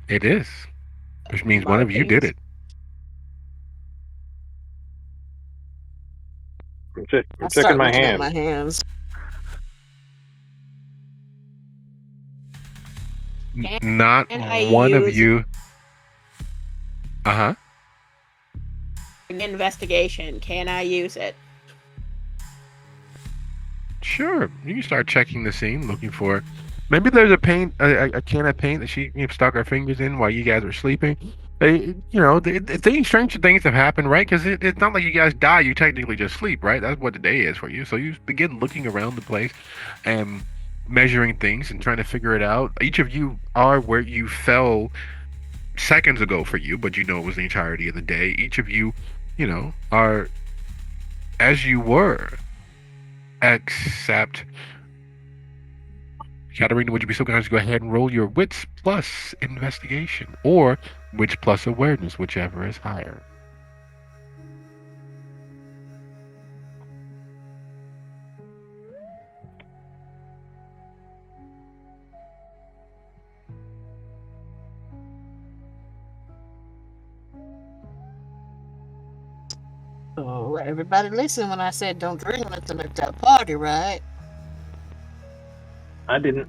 it is, which means one of you did it. I'm checking my looking at hands. my hands. Not one of you. Uh-huh. Investigation. Can I use it? Sure, you can start checking the scene, looking for. Maybe there's a paint, a can of paint that she stuck her fingers in while you guys were sleeping. Stranger things have happened, right? Because it's not like you guys die; you technically just sleep, right? That's what the day is for you. So you begin looking around the place and measuring things and trying to figure it out. Each of you are where you fell seconds ago for you, but you know it was the entirety of the day. Each of you, are as you were, except Katarina, would you be so kind as to go ahead and roll your wits plus investigation or wits plus awareness, whichever is higher? Oh, everybody listen when I said don't drink nothing at that party, right? I didn't.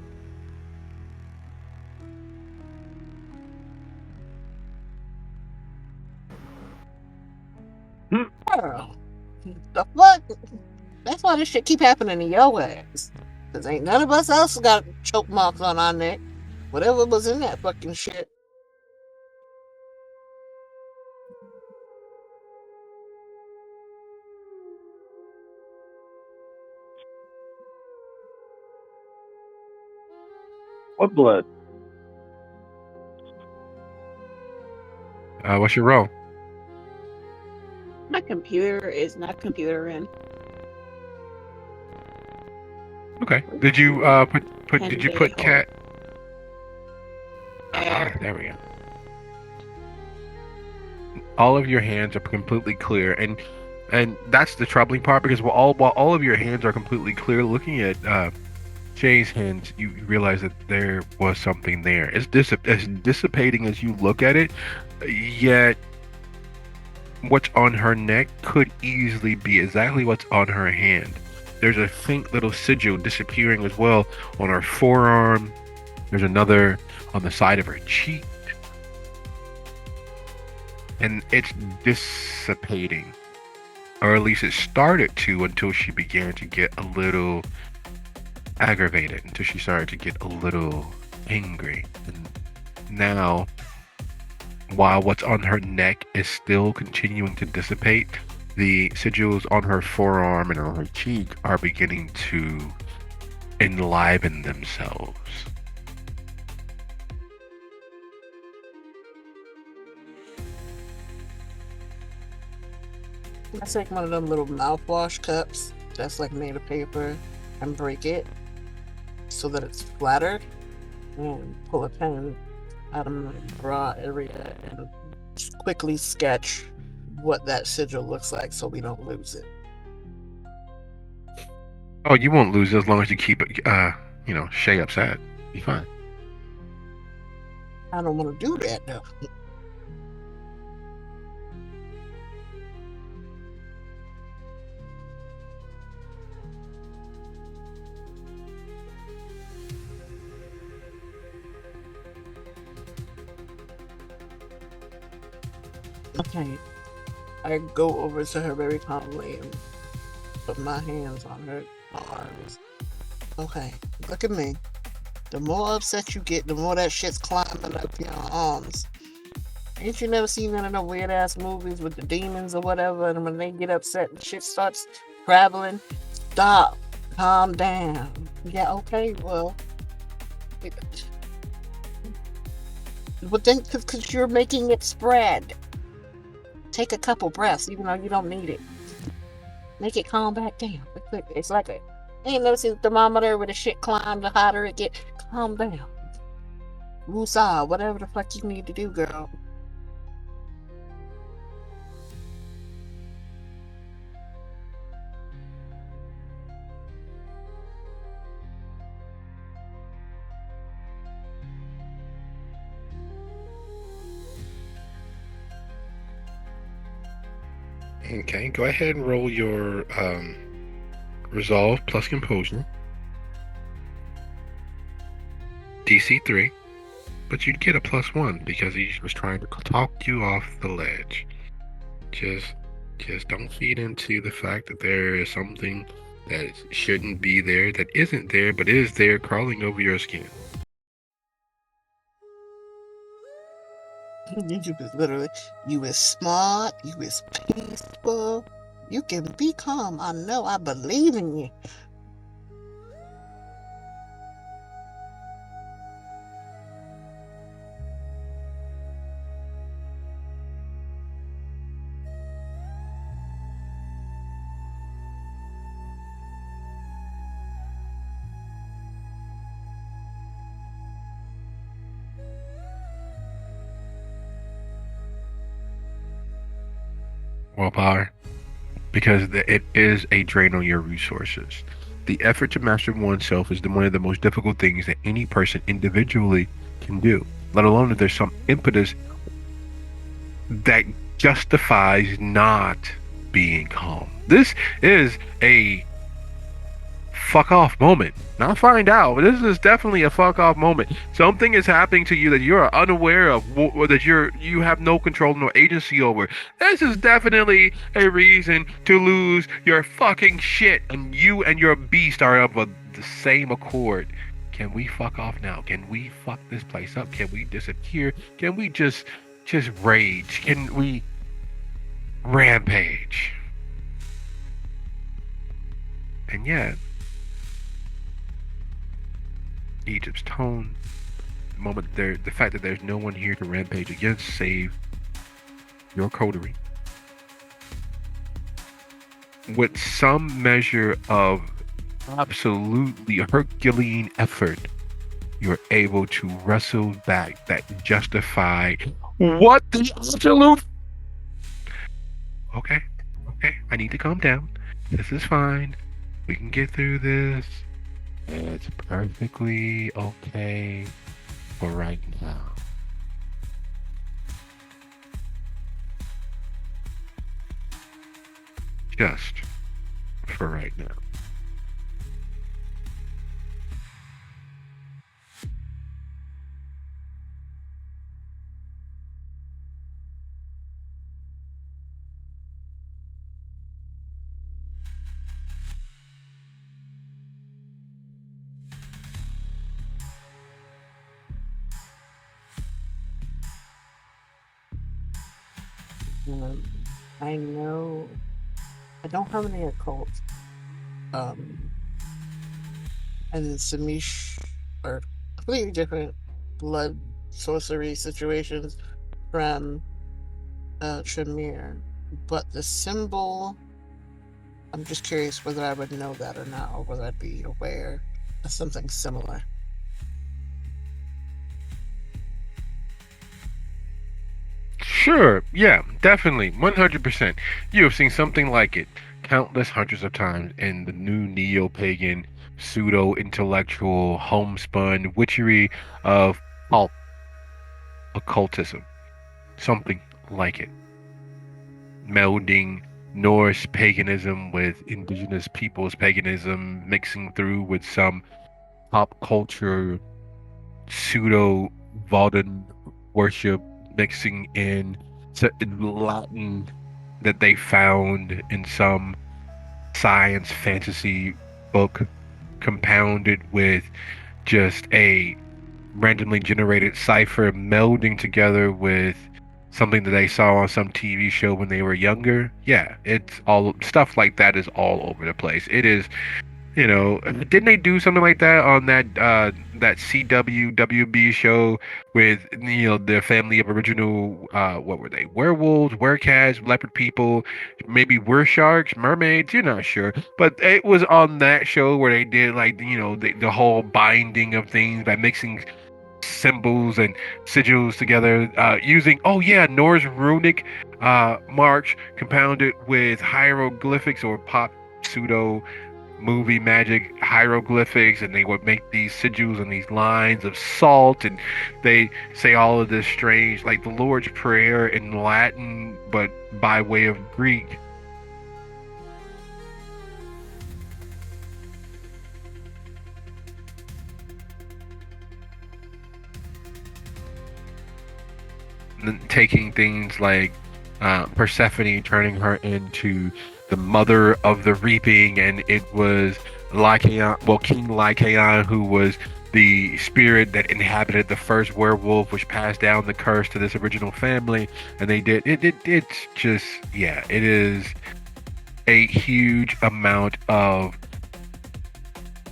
Girl, the fuck? That's why this shit keep happening to your ass. Cause ain't none of us else got choke marks on our neck. Whatever was in that fucking shit. What blood? What's your roll? My computer is not computering. Okay. Did you put did you put cat? There we go. All of your hands are completely clear, and that's the troubling part because while all of your hands are completely clear, looking at Jay's hands, you realize that there was something there. It's as dissipating as you look at it, yet what's on her neck could easily be exactly what's on her hand. There's a faint little sigil disappearing as well on her forearm. There's another on the side of her cheek. And it's dissipating. Or at least it started to until she began to get a little aggravated, until she started to get a little angry. And now, while what's on her neck is still continuing to dissipate, the sigils on her forearm and on her cheek are beginning to enliven themselves. I take one of them little mouthwash cups that's like made of paper and break it so that it's flatter and pull a pen out of my bra area and quickly sketch what that sigil looks like so we don't lose it. Oh, you won't lose it as long as you keep it, Shay upset. Be fine. I don't want to do that though. Okay, I go over to her very calmly and put my hands on her arms. Okay, look at me. The more upset you get, the more that shit's climbing up your arms. Ain't you never seen none of the weird ass movies with the demons or whatever, and when they get upset and shit starts traveling? Stop. Calm down. Yeah, okay, well. But then, because you're making it spread. Take a couple breaths, even though you don't need it. Make it calm back down. It's like a. Ain't never seen the thermometer where the shit climb, the hotter it get. Calm down. Woosah, whatever the fuck you need to do, girl. Okay, go ahead and roll your resolve plus composure. DC 3. But you'd get a +1 because he was trying to talk you off the ledge. Just don't feed into the fact that there is something that shouldn't be there, that isn't there, but is there crawling over your skin. You was literally, you is smart, you is peaceful, you can be calm. I know, I believe in you. willpower because it is a drain on your resources. The effort to master oneself is one of the most difficult things that any person individually can do, let alone if there's some impetus that justifies not being calm. This is a fuck off moment. Not find out, but this is definitely a fuck off moment. Something is happening to you that you are unaware of, or that you have no control nor agency over. This is definitely a reason to lose your fucking shit, and you and your beast are of the same accord. Can we fuck off now? Can we fuck this place up? Can we disappear? Can we just rage? Can we rampage? And yet, Egypt's tone, the fact that there's no one here to rampage against save your coterie, with some measure of absolutely Herculean effort, you're able to wrestle back that justify what the absolute. Okay, I need to calm down. This is fine. We can get through this. It's perfectly okay for right now. Just for right now. I know I don't have any occult. And Samish are completely different blood sorcery situations from Tremere. But the symbol, I'm just curious whether I would know that or not, or whether I'd be aware of something similar. Sure, yeah, definitely, 100%. You have seen something like it countless hundreds of times in the new neo-pagan, pseudo-intellectual, homespun witchery of occultism. Something like it. Melding Norse paganism with indigenous peoples' paganism, mixing through with some pop culture pseudo Valden worship, mixing in Latin that they found in some science fantasy book, compounded with just a randomly generated cipher, melding together with something that they saw on some TV show when they were younger. Yeah, it's all stuff like that is all over the place. It is, didn't they do something like that on that CW WB show with the family of original what were they? Werewolves, werecats, leopard people, maybe were sharks, mermaids, you're not sure. But it was on that show where they did like the whole binding of things by mixing symbols and sigils together using Norse runic marks compounded with hieroglyphics or pop pseudo movie magic hieroglyphics, and they would make these sigils and these lines of salt, and they say all of this strange like the Lord's Prayer in Latin but by way of Greek. Taking things like Persephone, turning her into the mother of the reaping, and it was King Lycaon, who was the spirit that inhabited the first werewolf, which passed down the curse to this original family, and they did it. It's just, yeah, it is a huge amount of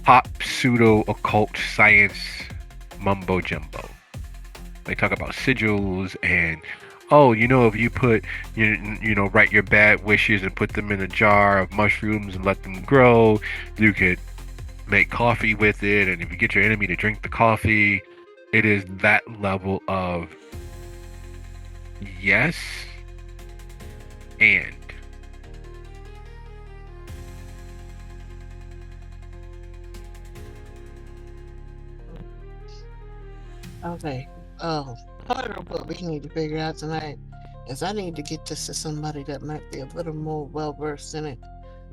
pop pseudo occult science mumbo jumbo. They talk about sigils and if you put write your bad wishes and put them in a jar of mushrooms and let them grow, you could make coffee with it, and if you get your enemy to drink the coffee, it is that level of yes and Okay. Oh, part of what we need to figure out tonight is I need to get this to somebody that might be a little more well versed in it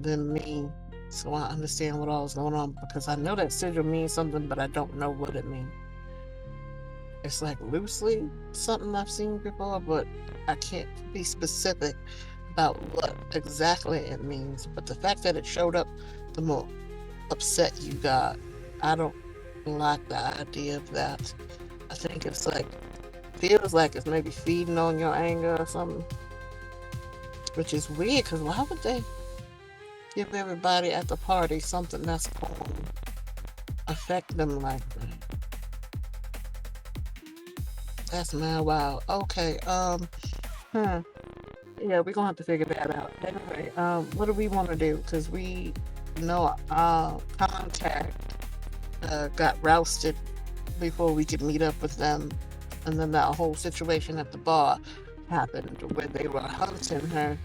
than me, so I understand what all is going on. Because I know that sigil means something, but I don't know what it means. It's like loosely something I've seen before, but I can't be specific about what exactly it means. But the fact that it showed up, the more upset you got. I don't like the idea of that. I think it's like feels like it's maybe feeding on your anger or something, which is weird because why would they give everybody at the party something that's going to affect them like that? That's mad wild. Okay, hmm. Yeah, we're gonna have to figure that out. Anyway, what do we want to do? Because we know contact got rousted before we could meet up with them, and then that whole situation at the bar happened where they were hunting her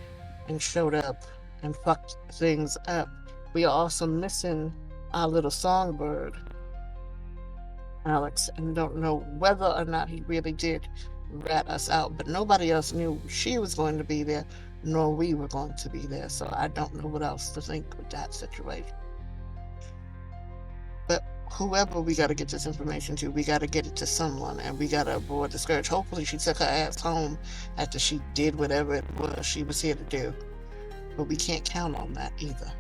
and showed up and fucked things up. We are also missing our little songbird, Alex, and don't know whether or not he really did rat us out, but nobody else knew she was going to be there, nor we were going to be there, so I don't know what else to think with that situation. But whoever we got to get this information to, we got to get it to someone, and we got to avoid the scourge. Hopefully, she took her ass home after she did whatever it was she was here to do, but we can't count on that either.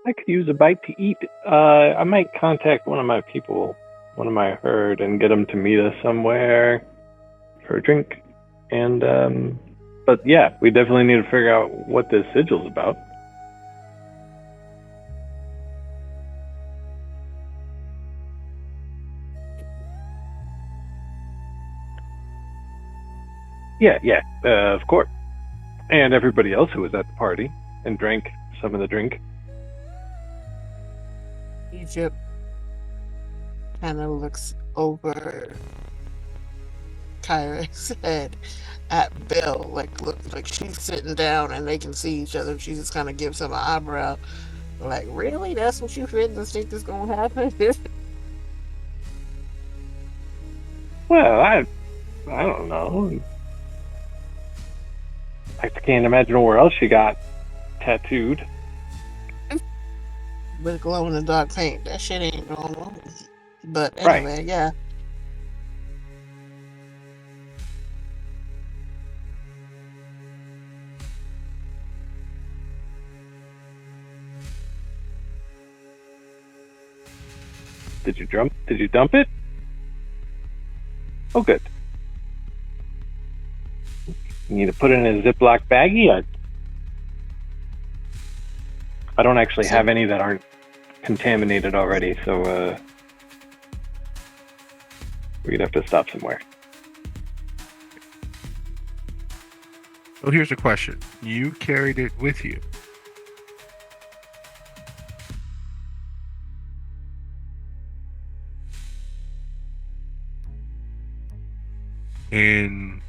I could use a bite to eat. I might contact one of my people, one of my herd, and get them to meet us somewhere for a drink. And but yeah, we definitely need to figure out what this sigil's about. Yeah, yeah, of course. And everybody else who was at the party and drank some of the drink. Egypt kind of looks over Kyra's head at Bill, like she's sitting down and they can see each other. She just kind of gives him an eyebrow, like, really? That's what you really think is gonna happen? Well, I don't know. I can't imagine where else she got tattooed. With glow in the dark paint, that shit ain't normal. But Right. anyway, yeah. Did you dump? Did you dump it? Oh, good. You need to put it in a Ziploc baggie. I don't actually have any that aren't contaminated already, so we'd have to stop somewhere. So here's the question: you carried it with you, and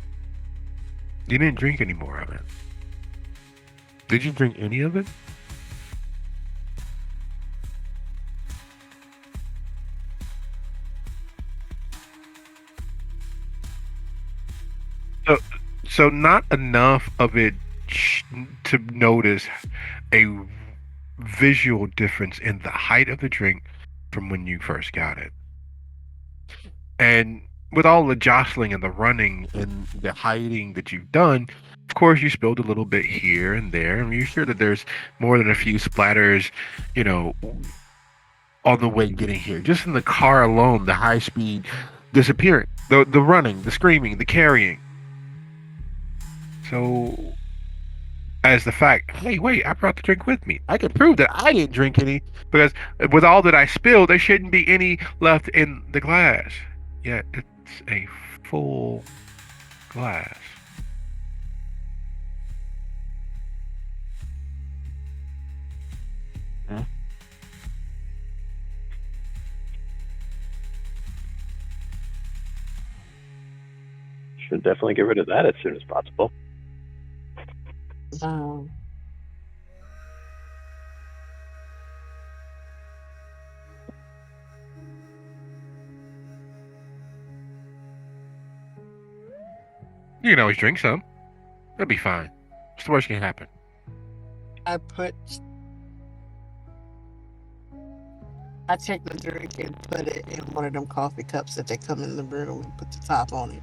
you didn't drink any more of it. Did you drink any of it? So, so not enough of it to notice a visual difference in the height of the drink from when you first got it. And with all the jostling and the running and the hiding that you've done, of course, you spilled a little bit here and there. And you're sure that there's more than a few splatters, you know, on the way getting here. Just in the car alone, the high speed disappearing, the running, the screaming, the carrying. So, as the fact, hey, wait, I brought the drink with me. I can prove that I didn't drink any because with all that I spilled, there shouldn't be any left in the glass. Yet it's a full glass. Should definitely get rid of that as soon as possible. Um, You can always drink some. That'll be fine. What's the worst can happen? I take the drink and put it in one of them coffee cups that they come in the room and put the top on it.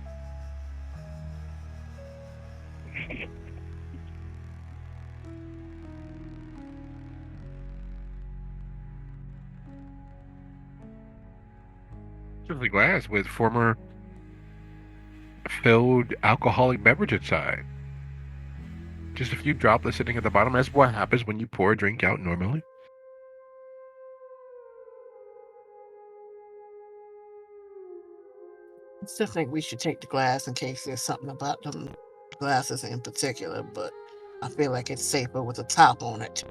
Simply glass with former filled alcoholic beverage inside. Just a few droplets sitting at the bottom. That's what happens when you pour a drink out normally. I still think we should take the glass in case there's something about them glasses in particular, but I feel like it's safer with a top on it.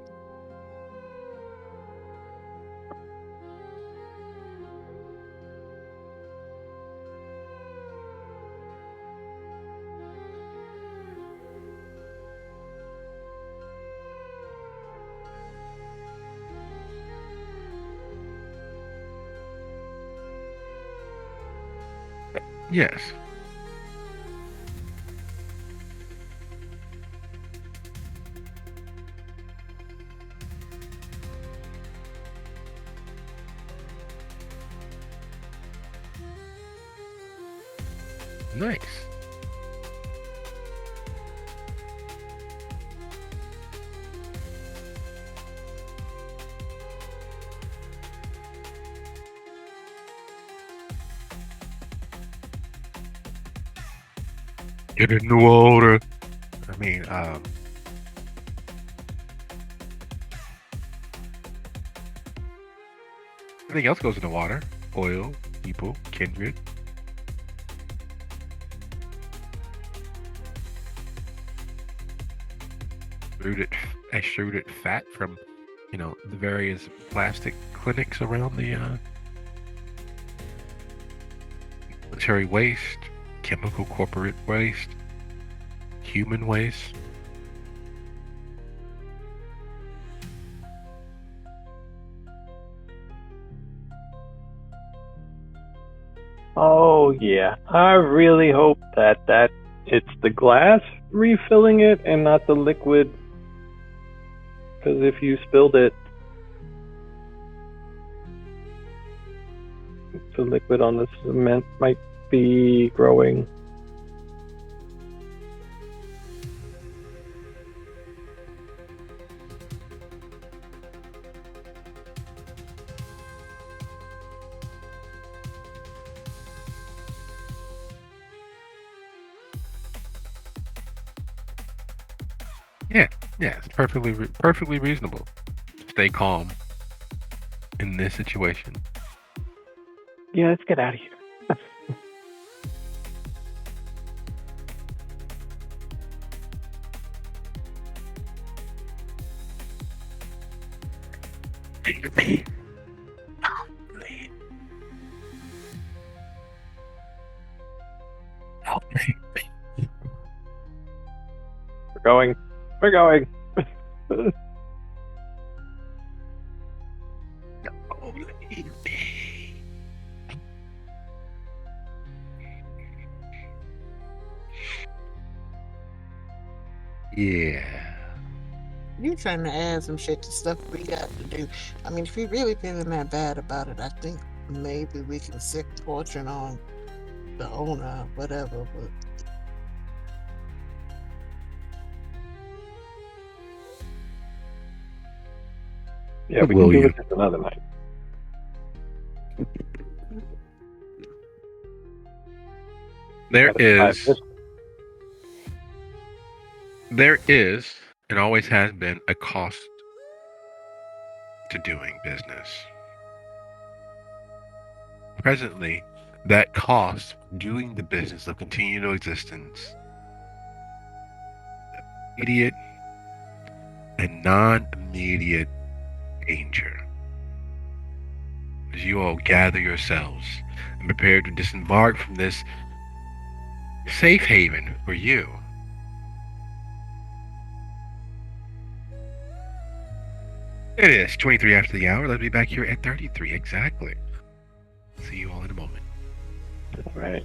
Yes. Nice. Get in the water. I mean, everything else goes in the water. Oil, people, kindred. Extruded fat from, the various plastic clinics around the military waste, chemical corporate waste, human waste. Oh yeah, I really hope that it's the glass refilling it and not the liquid. Because if you spilled it, the liquid on the cement might be growing. Yeah, it's perfectly reasonable. Stay calm in this situation. Yeah, let's get out of here. Help me. We're going. We're going. Yeah. You trying to add some shit to stuff we got to do. I mean, if you're really feeling that bad about it, I think maybe we can sick fortune on the owner, whatever. But Yeah, we Will can do you? it just another night. There Gotta is, and always has been, a cost to doing business. Presently, that cost doing the business of continual existence, immediate and non-immediate danger. As you all gather yourselves and prepare to disembark from this safe haven for you. It is 23 after the hour. Let's be back here at 33 exactly. See you all in a moment. All right.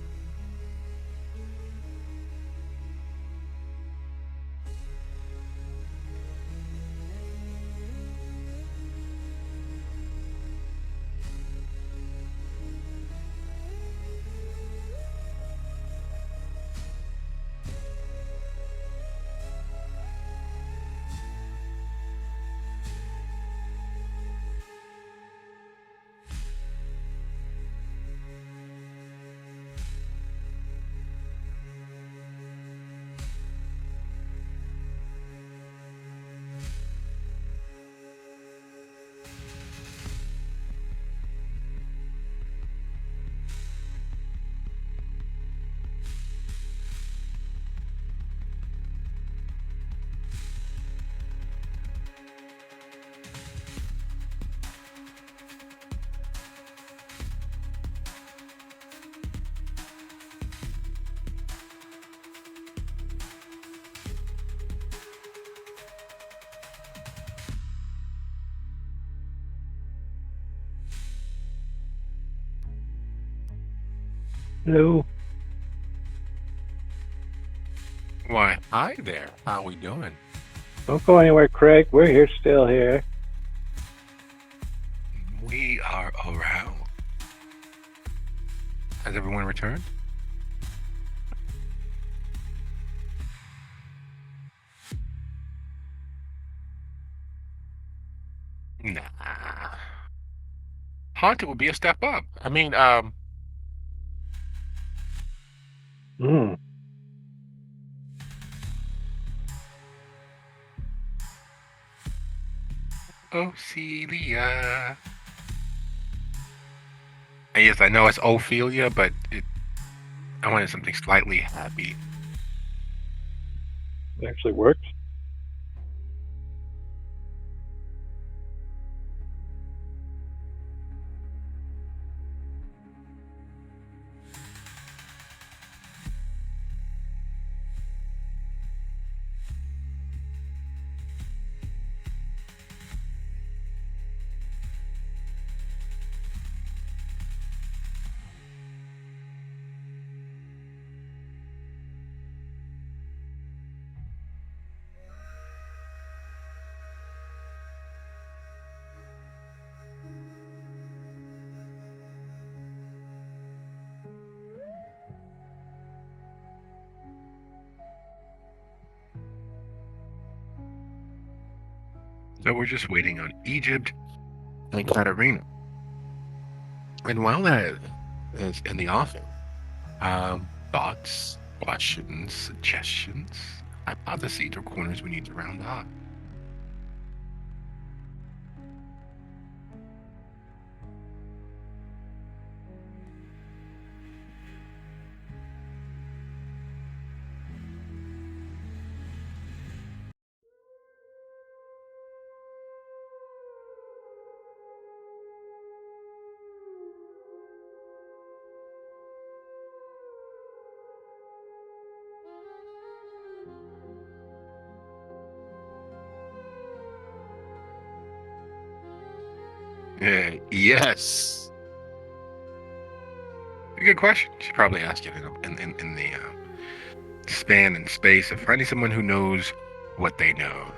Hello. Why, hi there. How we doing? Don't go anywhere, Craig. We're here still here. We are around. Has everyone returned? Nah. Haunted would be a step up. I mean, Mm. Ophelia. And yes, I know it's Ophelia, but I wanted something slightly happy. It actually works. So we're just waiting on Egypt and Katarina. And while that is in the offing, thoughts, questions, suggestions, hypotheses, or corners we need to round off. Yes. A good question. Should probably ask it in the span and space of finding someone who knows what they know.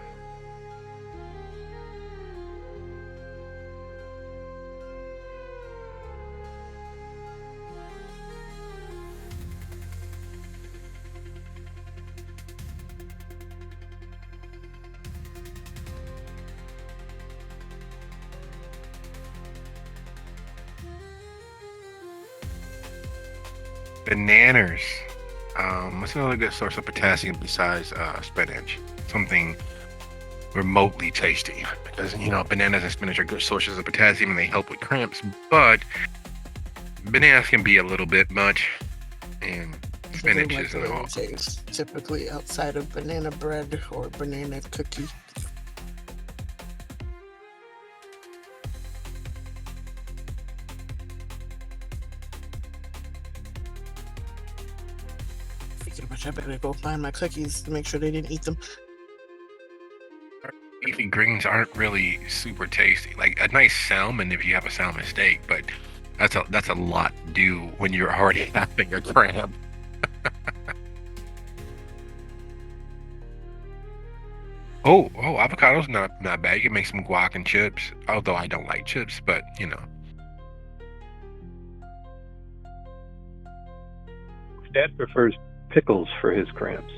Bananas. What's another good source of potassium besides spinach? Something remotely tasty. Because, bananas and spinach are good sources of potassium and they help with cramps, but bananas can be a little bit much, and spinach is no. Taste, typically outside of banana bread or banana cookie. too much. I better go find my cookies to make sure they didn't eat them. Leafy greens aren't really super tasty. Like a nice salmon if you have a salmon steak, but that's a lot to do when you're already having a cramp. Oh, avocado's not bad. You can make some guac and chips. Although I don't like chips, but you know. Dad prefers pickles for his cramps.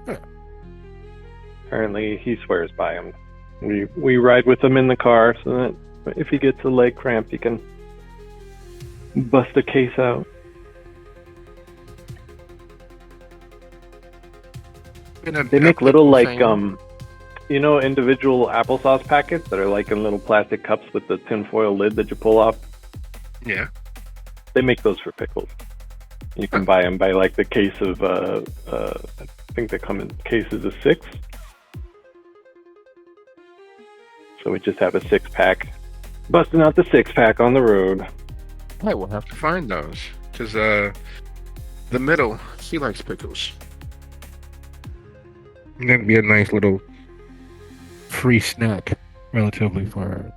Huh. Apparently, he swears by them. We ride with him in the car so that if he gets a leg cramp, he can bust a case out. They make little like individual applesauce packets that are like in little plastic cups with the tinfoil lid that you pull off. Yeah. They make those for pickles. You can buy them by like the case of I think they come in cases of 6. So we just have a 6-pack. Busting out the 6-pack on the road. I will have to find those because the middle, she likes pickles. And that'd be a nice little free snack, relatively for her.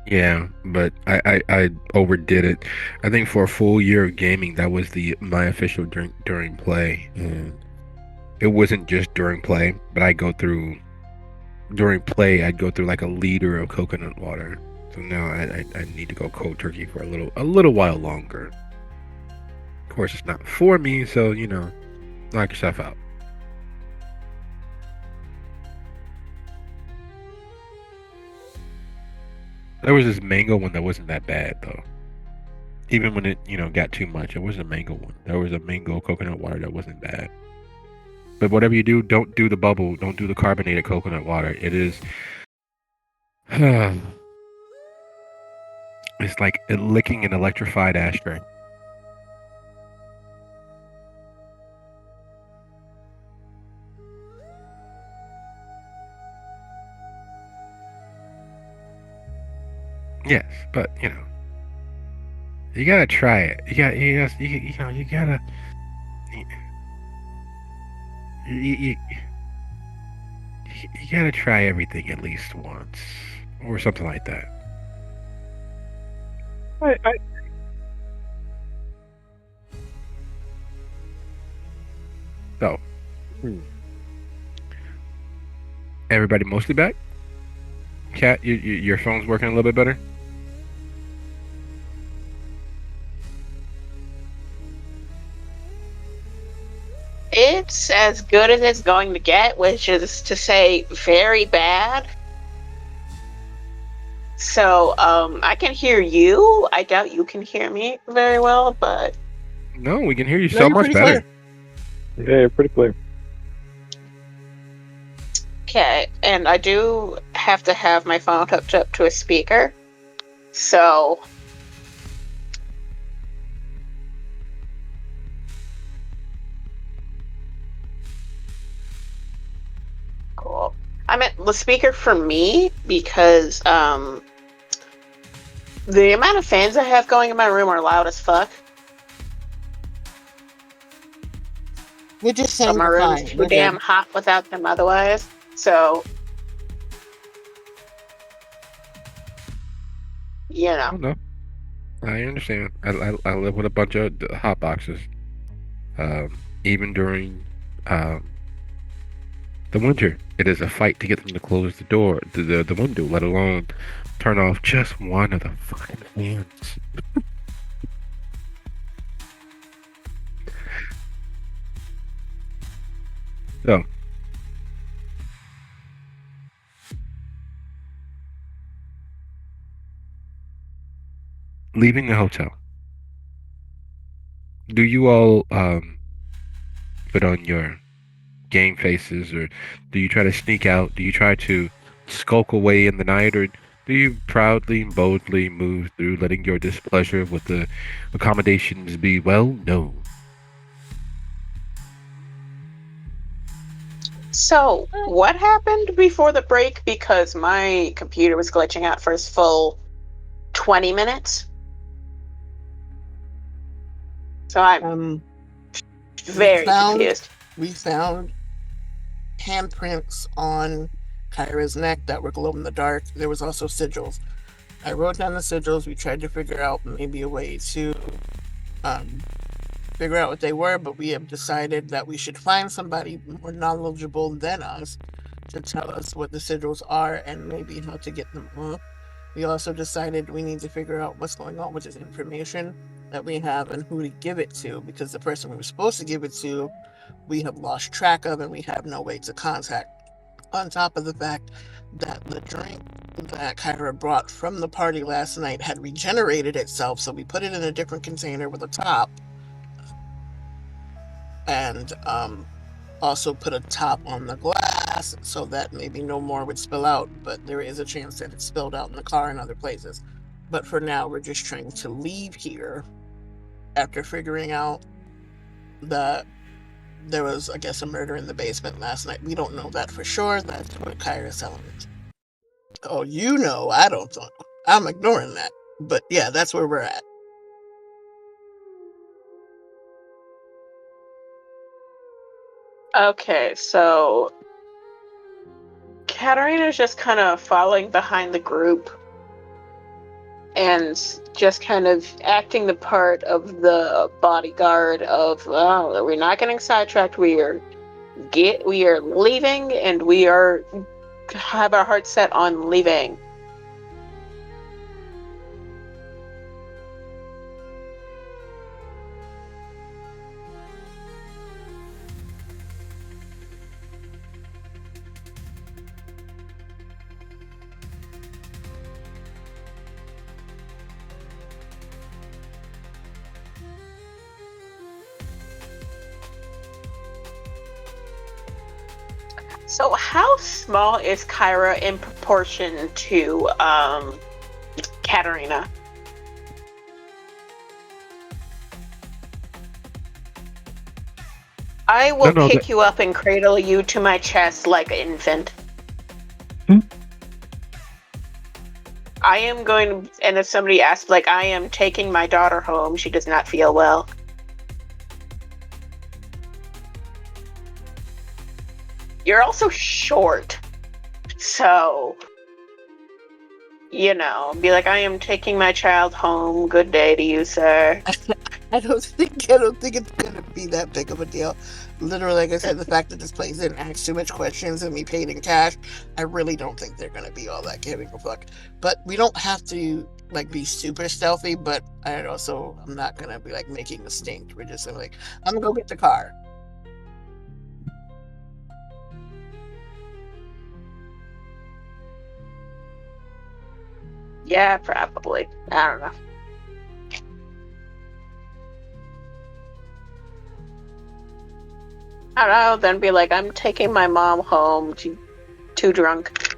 Yeah, but I overdid it. I think for a full year of gaming, that was my official drink during play, and it wasn't just during play, but during play I'd go through like a liter of coconut water. So now I need to go cold turkey for a little while longer. Of course, it's not for me, so knock yourself out. There was this mango one that wasn't that bad though. Even when it got too much, it was a mango one. There was a mango coconut water that wasn't bad. But whatever you do, don't do the bubble. Don't do the carbonated coconut water. It is. It's like licking an electrified ashtray. Yes, but you gotta try it. You gotta, you gotta, you gotta try everything at least once, or something like that. So, everybody mostly back? Kat, your phone's working a little bit better? It's as good as it's going to get, which is to say very bad. So, I can hear you. I doubt you can hear me very well, but... No, we can hear you so much better. Yeah, you're pretty clear. Okay, and I do have to have my phone hooked up to a speaker. So... Cool. I meant the speaker for me because the amount of fans I have going in my room are loud as fuck. We're just saying my room's too damn hot without them otherwise. So, No, I understand. I live with a bunch of hot boxes. Even during the winter, it is a fight to get them to close the door, the window, let alone turn off just one of the fucking fans. So, leaving the hotel, do you all put on your game faces, or do you try to sneak out? Do you try to skulk away in the night, or do you proudly and boldly move through, letting your displeasure with the accommodations be well known? So, what happened before the break? Because my computer was glitching out for a full 20 minutes. So I'm very confused. We found handprints on Kyra's neck that were glow in the dark. There was also sigils. I wrote down the sigils. We tried to figure out maybe a way to figure out what they were, but we have decided that we should find somebody more knowledgeable than us to tell us what the sigils are and maybe how to get them off. We also decided we need to figure out what's going on with this information that we have and who to give it to, because the person we were supposed to give it to, we have lost track of and we have no way to contact. On top of the fact that the drink that Kyra brought from the party last night had regenerated itself, so we put it in a different container with a top and also put a top on the glass so that maybe no more would spill out, but there is a chance that it spilled out in the car and other places. But for now, we're just trying to leave here after figuring out that there was, I guess, a murder in the basement last night. We don't know that for sure. That's what Kyra's telling us. Oh, you know, I don't know. I'm ignoring that. But yeah, that's where we're at. Okay, so Katarina's just kind of following behind the group and just kind of acting the part of the bodyguard of, oh, we're not getting sidetracked. We are leaving, and we have our hearts set on leaving. So how small is Kyra in proportion to Katarina? I will pick you up and cradle you to my chest like an infant. I am going to, and if somebody asks, like, I am taking my daughter home, she does not feel well. You're also short, so, you know, be like, I am taking my child home. Good day to you, sir. I don't think it's gonna be that big of a deal. Literally, like I said, the fact that this place didn't ask too much questions and we paid in cash, I really don't think they're gonna be all that giving a fuck. But we don't have to like be super stealthy. But I'm not gonna be like making a stink. We're just like, I'm gonna go get the car. Yeah, probably. I don't know. I don't know, then be like, I'm taking my mom home. She's too drunk.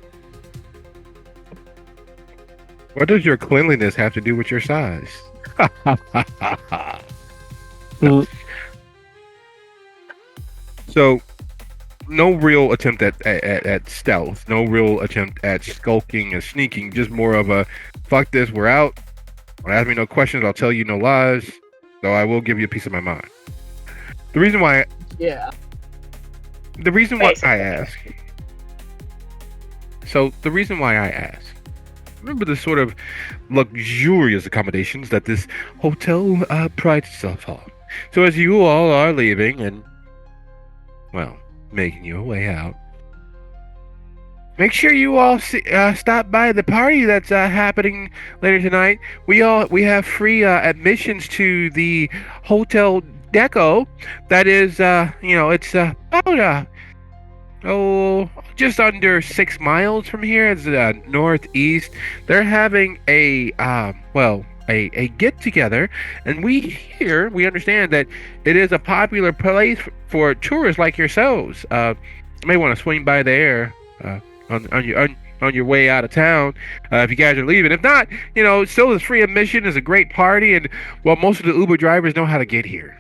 What does your cleanliness have to do with your size? So, no real attempt at stealth. No real attempt at skulking and sneaking. Just more of a, fuck this, we're out. Don't ask me no questions, I'll tell you no lies. Though I will give you a piece of my mind. The reason why... Yeah. The reason why I ask. So, the reason why I ask. Remember the sort of luxurious accommodations that this hotel prides itself on. So as you all are leaving and, well, making your way out, make sure you all stop by the party that's happening later tonight. We have free admissions to the Hotel Deco. That is, it's about just under 6 miles from here. It's northeast. They're having a get together, and we understand that it is a popular place for tourists like yourselves. You may want to swing by there on your way out of town if you guys are leaving. If not, still is free admission. Is a great party, and well, most of the Uber drivers know how to get here.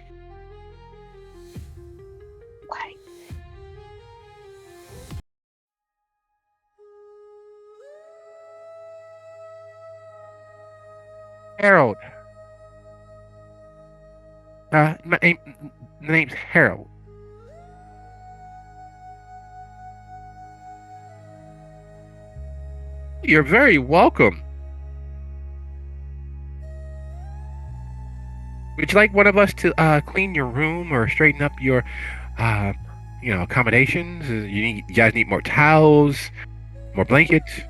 Harold. My name's Harold. You're very welcome. Would you like one of us to clean your room or straighten up your, uh, accommodations? You guys need more towels, more blankets?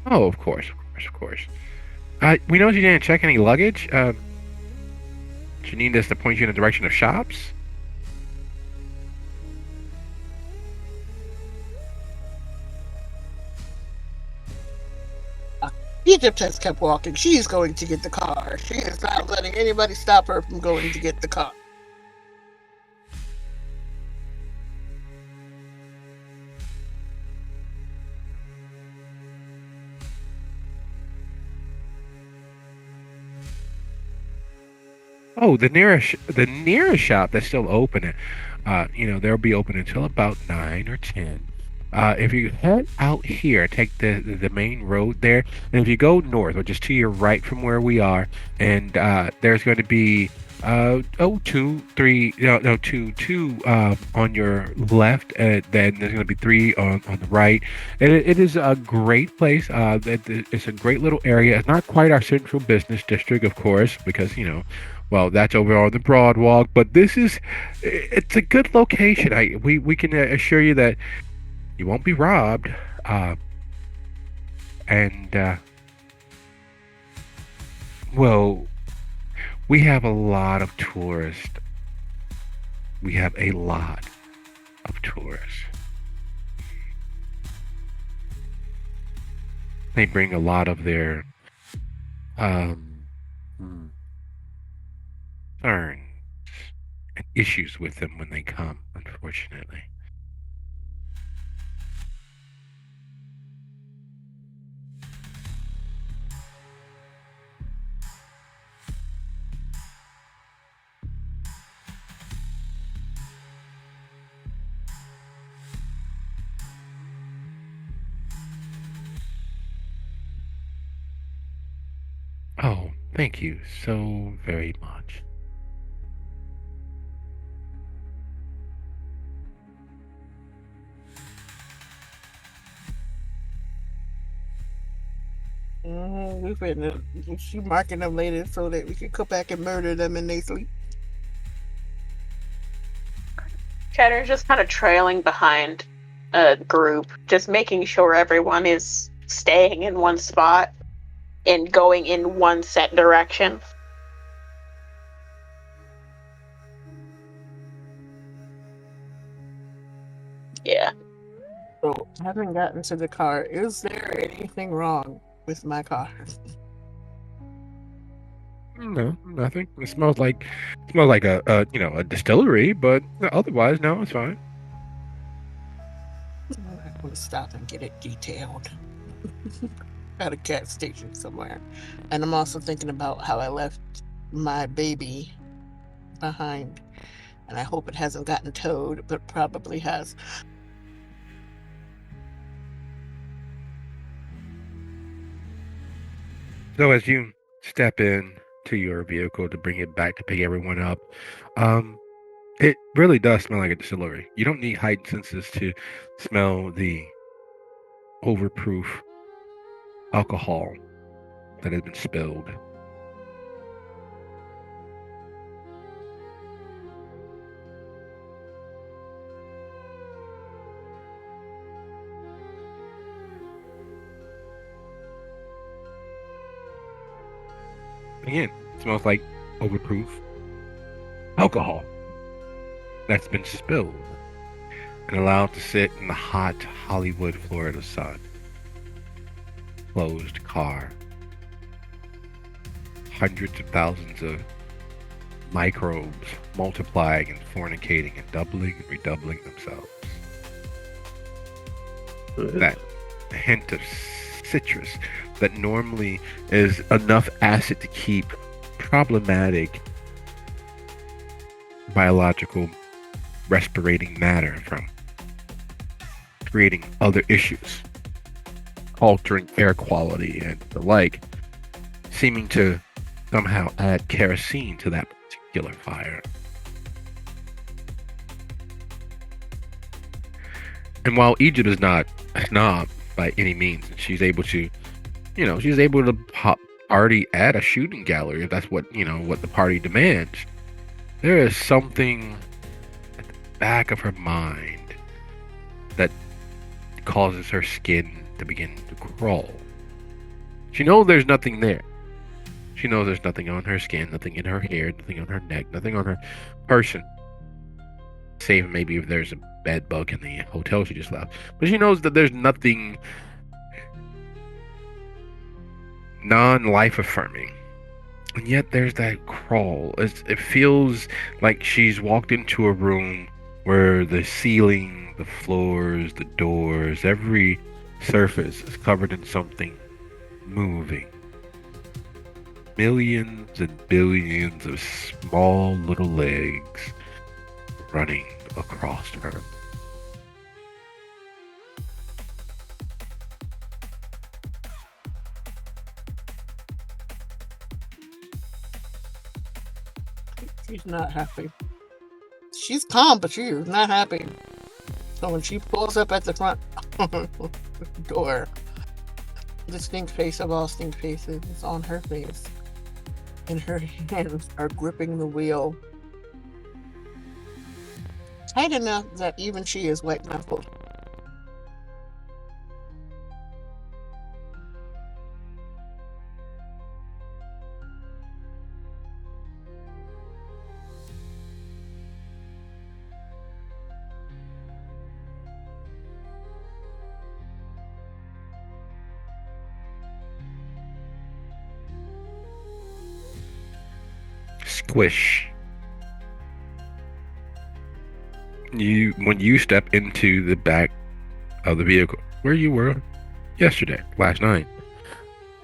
Oh, of course, of course, of course. We noticed you didn't check any luggage. Do you need us to point you in the direction of shops? Egypt has kept walking. She's going to get the car. She is not letting anybody stop her from going to get the car. Oh, the nearest shop that's still open. They'll be open until about 9 or 10. If you head out here, take the main road there, and if you go north, or just to your right from where we are, and there's going to be two, three, no, two on your left, and then there's going to be three on the right. And it is a great place. It's a great little area. It's not quite our central business district, of course, because well, that's over on the Broadwalk, but it's a good location. We can assure you that you won't be robbed, and well, we have a lot of tourists. We have a lot of tourists. They bring a lot of their concerns and issues with them when they come, unfortunately. Oh, thank you so very much. We've been she marking them later so that we can come back and murder them in their sleep. Cheddar's just kind of trailing behind a group, just making sure everyone is staying in one spot and going in one set direction. Yeah. So, having gotten to the car, is there anything wrong with my car? No, nothing. It smells like a distillery, but otherwise, no, it's fine. I'm going to stop and get it detailed at a gas station somewhere. And I'm also thinking about how I left my baby behind. And I hope it hasn't gotten towed, but probably has. So as you step in to your vehicle to bring it back to pick everyone up, it really does smell like a distillery. You don't need heightened senses to smell the overproof alcohol that has been spilled. Again, it smells like overproof alcohol that's been spilled and allowed to sit in the hot Hollywood, Florida sun. Closed car. Hundreds of thousands of microbes multiplying and fornicating and doubling and redoubling themselves. That hint of citrus that normally is enough acid to keep problematic biological respirating matter, from creating other issues, altering air quality and the like, seeming to somehow add kerosene to that particular fire. And while Egypt is not a snob by any means, she's able to, she's able to party at a shooting gallery if that's what the party demands. There is something at the back of her mind that causes her skin to begin to crawl. She knows there's nothing there. She knows there's nothing on her skin, nothing in her hair, nothing on her neck, nothing on her person. Save maybe if there's a bed bug in the hotel she just left. But she knows that there's nothing non-life affirming. And yet there's that crawl. It feels like she's walked into a room where the ceiling, the floors, the doors, every surface is covered in something moving. Millions and billions of small little legs running across her. She's not happy. She's calm, but she's not happy. So when she pulls up at the front door, the stink face of all stink faces is on her face, and her hands are gripping the wheel tight enough that even she is white knuckled. Squish. When you step into the back of the vehicle, where you were yesterday, last night,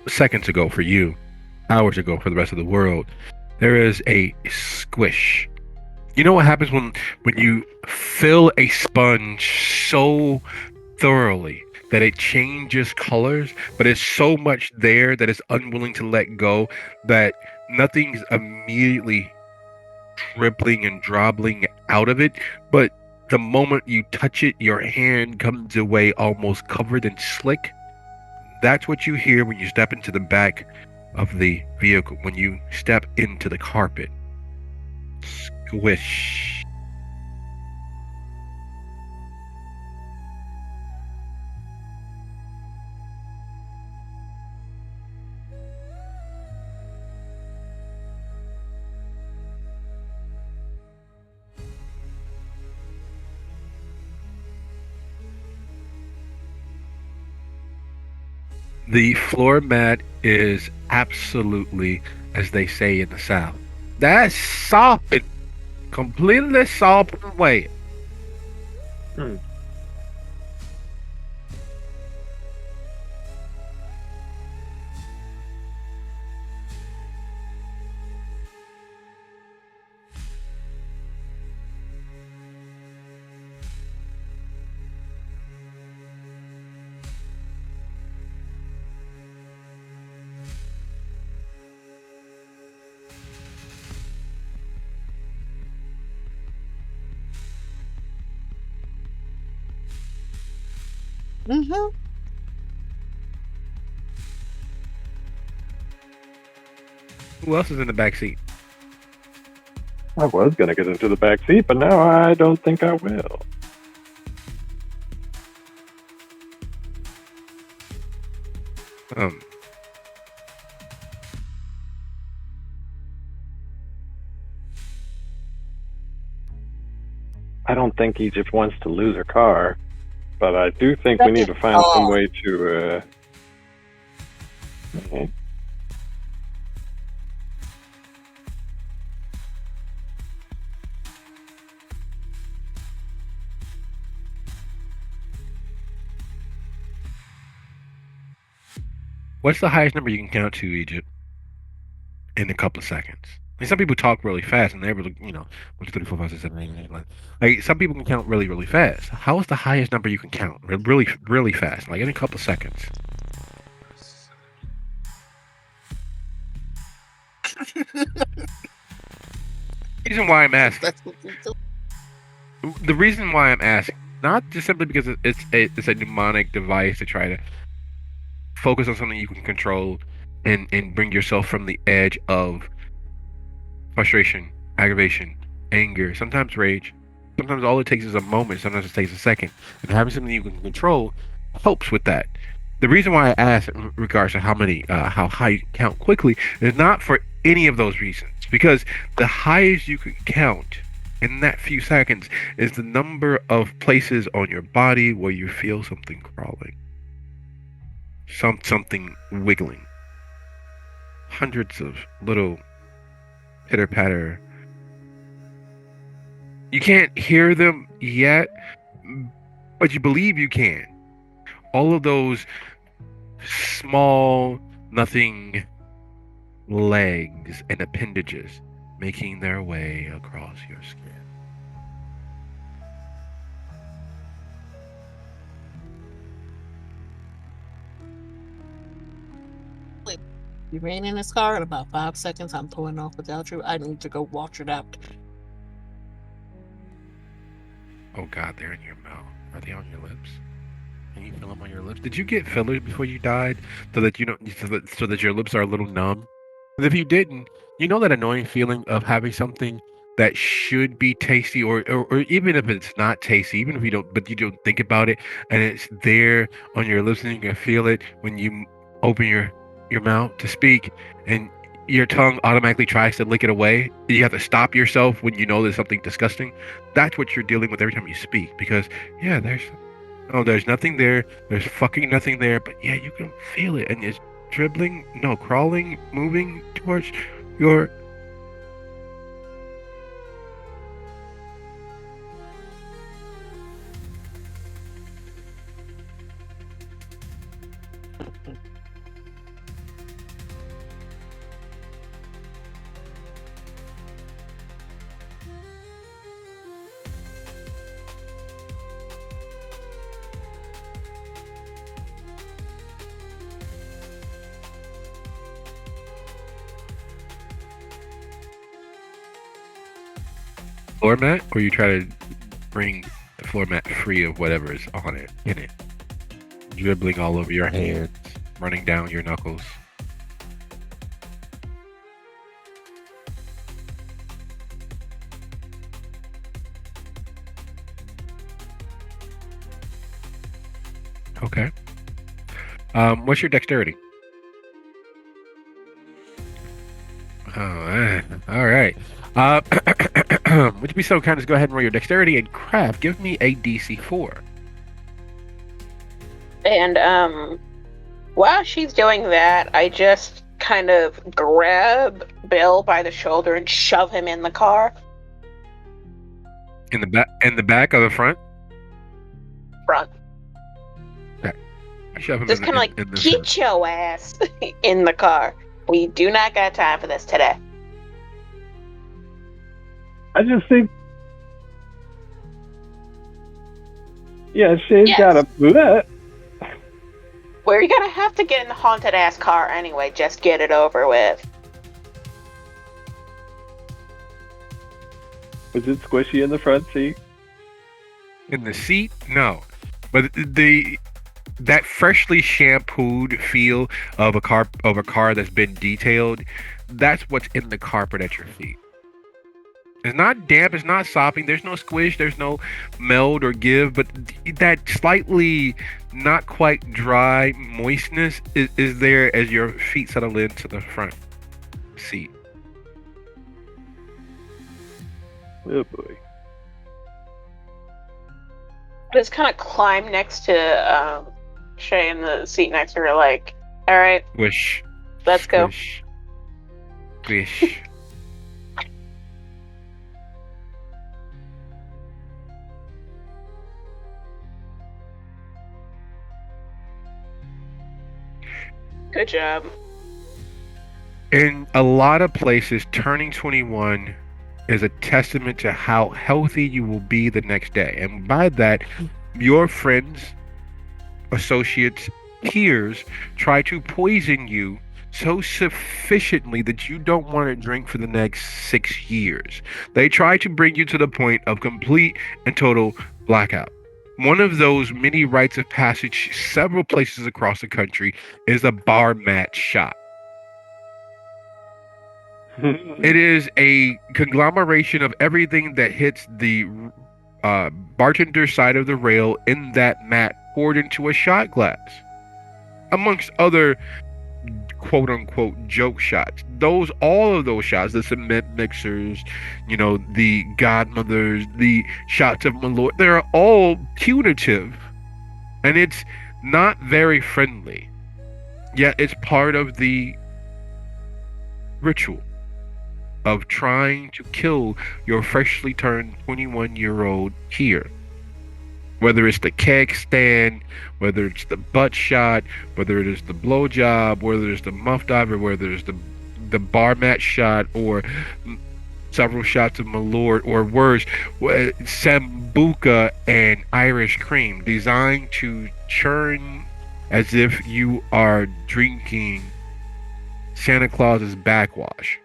seconds ago for you, hours ago for the rest of the world, there is a squish. You know what happens when you fill a sponge so thoroughly that it changes colors, but it's so much there that it's unwilling to let go, that nothing's immediately dribbling and drobbling out of it, but the moment you touch it, your hand comes away almost covered in slick. That's what you hear when you step into the back of the vehicle, when you step into the carpet. Squish. The floor mat is absolutely, as they say in the South, that's sopping, completely sopping wet. Mm-hmm. Who else is in the back seat? I was gonna get into the back seat, but now I don't think I will. I don't think Egypt wants to lose her car, but I do think we need to find some way to. Okay. What's the highest number you can count to, Egypt, in a couple of seconds? mean, some people talk really fast and they're able to, 1, 2, 3, 4, 5, 6, 7, 8, 9, 10. Like some people can count really, really fast. How is the highest number you can count? Really, really fast, like in a couple seconds. The reason why I'm asking. That's what you do. The reason why I'm asking, not just simply because it's a mnemonic device to try to focus on something you can control and bring yourself from the edge of frustration, aggravation, anger, sometimes rage. Sometimes all it takes is a moment, sometimes it takes a second. And having something you can control helps with that. The reason why I asked in regards to how high you can count quickly is not for any of those reasons. Because the highest you can count in that few seconds is the number of places on your body where you feel something crawling, something wiggling. Hundreds of little pitter patter. You can't hear them yet, but you believe you can. All of those small, nothing legs and appendages making their way across your skin. You ran in his car in about 5 seconds. I'm pulling off without you. I need to go wash it out. Oh God, they're in your mouth. Are they on your lips? Can you feel them on your lips? Did you get fillers before you died, so that you don't, so that your lips are a little numb? 'Cause if you didn't, you know that annoying feeling of having something that should be tasty, or even if it's not tasty, even if you don't, but you don't think about it, and it's there on your lips, and you can feel it when you open your mouth to speak, and your tongue automatically tries to lick it away. You have to stop yourself when you know there's something disgusting. That's what you're dealing with every time you speak, because yeah, there's nothing there. There's fucking nothing there, but yeah, you can feel it, and it's dribbling, no, crawling, moving towards your. Floor mat, or you try to bring the floor mat free of whatever is on it, in it, dribbling all over your hands, running down your knuckles. Okay. What's your dexterity? Oh, all right. Would you be so kind as go ahead and roll your dexterity and craft? Give me a DC 4. And while she's doing that, I just kind of grab Bill by the shoulder and shove him in the car. In the back or the front? Front. Okay. Shove him Just kind of like, get your ass in the car. We do not got time for this today. I just think, yeah, she's Yes. got a foot. We're gonna have to get in the haunted ass car anyway. Just get it over with. Was it squishy in the front seat? In the seat? No. But that freshly shampooed feel of a car that's been detailed, that's what's in the carpet at your feet. It's not damp, it's not sopping, there's no squish, there's no meld or give, but that slightly not quite dry moistness is there as your feet settle into the front seat. Oh boy. Just kind of climb next to Shay in the seat next to her, like, all right, Squish. let's go. Squish. Squish. Good job. In a lot of places, turning 21 is a testament to how healthy you will be the next day. And by that, your friends, associates, peers try to poison you so sufficiently that you don't want to drink for the next 6 years. They try to bring you to the point of complete and total blackout. One of those many rites of passage, several places across the country, is a bar mat shot. It is a conglomeration of everything that hits the bartender side of the rail in that mat poured into a shot glass, amongst other quote unquote joke shots. All of those shots, the cement mixers, the godmothers, the shots of my lord, they're all punitive, and it's not very friendly. Yet it's part of the ritual of trying to kill your freshly turned 21-year-old here. Whether it's the keg stand, whether it's the butt shot, whether it is the blowjob, whether it's the muff dive, or whether it's the bar mat shot, or several shots of Malort, or worse, Sambuca and Irish cream, designed to churn as if you are drinking Santa Claus's backwash.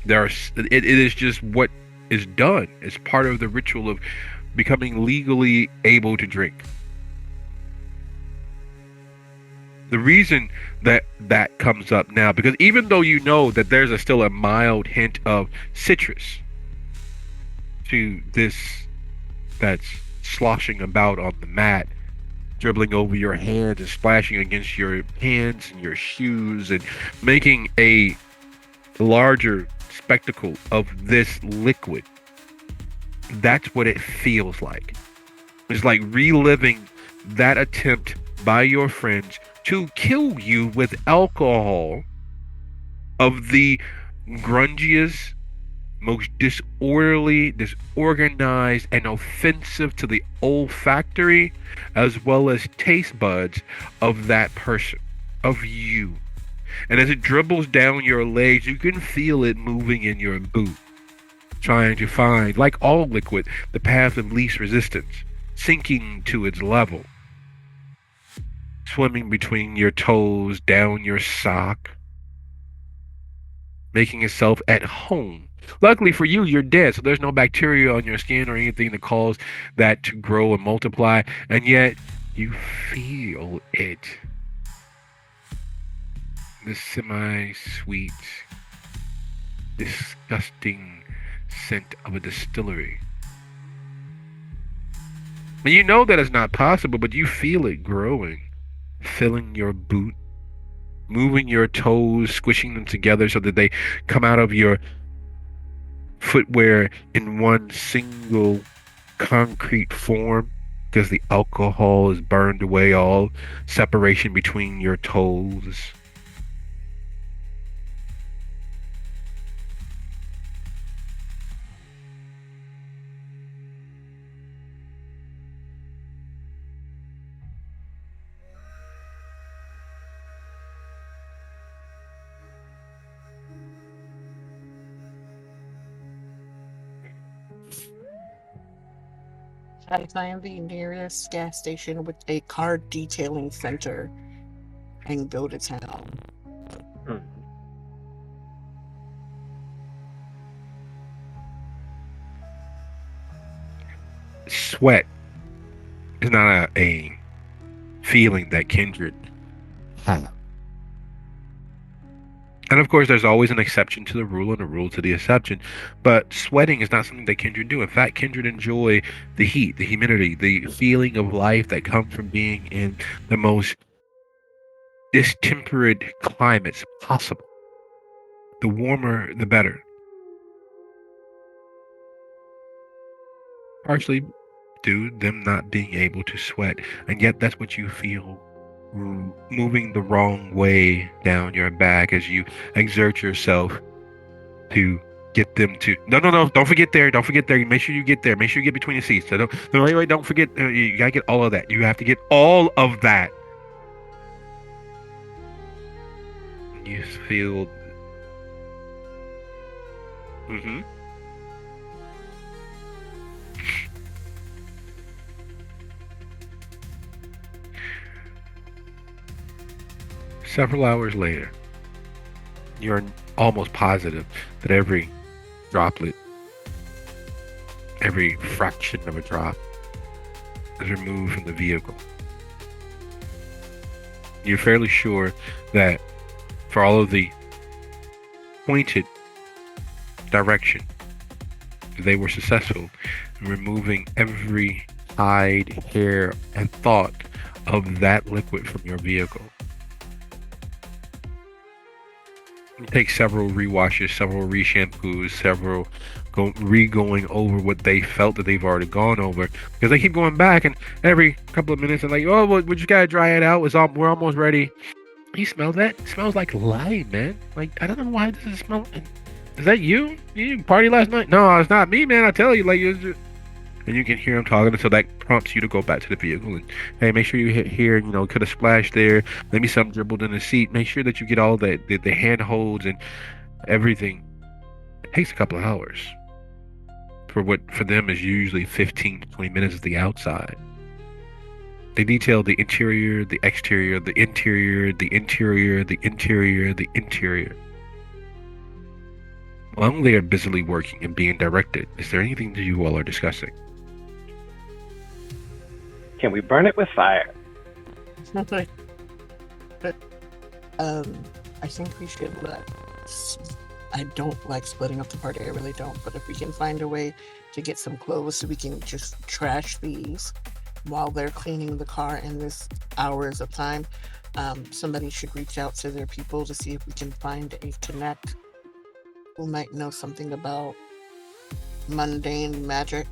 It is just what is done. It's part of the ritual of becoming legally able to drink. The reason that comes up now, because even though you know that there's still a mild hint of citrus to this that's sloshing about on the mat, dribbling over your hands and splashing against your hands and your shoes and making a larger spectacle of this liquid. That's what it feels like. It's like reliving that attempt by your friends to kill you with alcohol of the grungiest, most disorderly, disorganized, and offensive to the olfactory as well as taste buds of that person, of you. And as it dribbles down your legs, you can feel it moving in your boot, trying to find, like all liquid, the path of least resistance, sinking to its level, swimming between your toes, down your sock, making itself at home. Luckily for you, you're dead, so there's no bacteria on your skin or anything to cause that to grow and multiply, and yet you feel it. This semi-sweet, disgusting scent of a distillery. And you know that it's not possible, but you feel it growing, filling your boot, moving your toes, squishing them together so that they come out of your footwear in one single concrete form, because the alcohol has burned away all separation between your toes. I find the nearest gas station with a car detailing center and go to town. Sweat is not a feeling that kindred have. And of course, there's always an exception to the rule and a rule to the exception. But sweating is not something that kindred do. In fact, kindred enjoy the heat, the humidity, the feeling of life that comes from being in the most distemperate climates possible. The warmer, the better. Partially due to them not being able to sweat. And yet that's what you feel, moving the wrong way down your back as you exert yourself to get them to don't forget there, make sure you get there, make sure you get between the seats. So don't forget, you gotta get all of that. You have to get all of that. You feel Mm-hmm. Several hours later, you're almost positive that every droplet, every fraction of a drop is removed from the vehicle. You're fairly sure that for all of the pointed direction, they were successful in removing every hide, hair, and thought of that liquid from your vehicle. You take several rewashes, several reshampoos, several going over what they felt that they've already gone over, because they keep going back, and every couple of minutes they're like, "Oh, well, we just gotta dry it out. We're almost ready." You smell that? It smells like lime, man. Like, I don't know why this is smell. Is that you? You party last night? No, it's not me, man. I tell you, like, it's just... And you can hear him talking, so that prompts you to go back to the vehicle and, hey, make sure you hit here. You know, could have splashed there. Maybe some dribbled in the seat. Make sure that you get all the handholds and everything. It takes a couple of hours for what for them is usually 15 to 20 minutes of the outside. They detail the interior, the exterior, the interior, the interior, the interior, the interior. While they are busily working and being directed, is there anything that you all are discussing? Can we burn it with fire? I think we should I don't like splitting up the party, I really don't, but if we can find a way to get some clothes so we can just trash these while they're cleaning the car in this hours of time, somebody should reach out to their people to see if we can find a connect who might know something about mundane magic,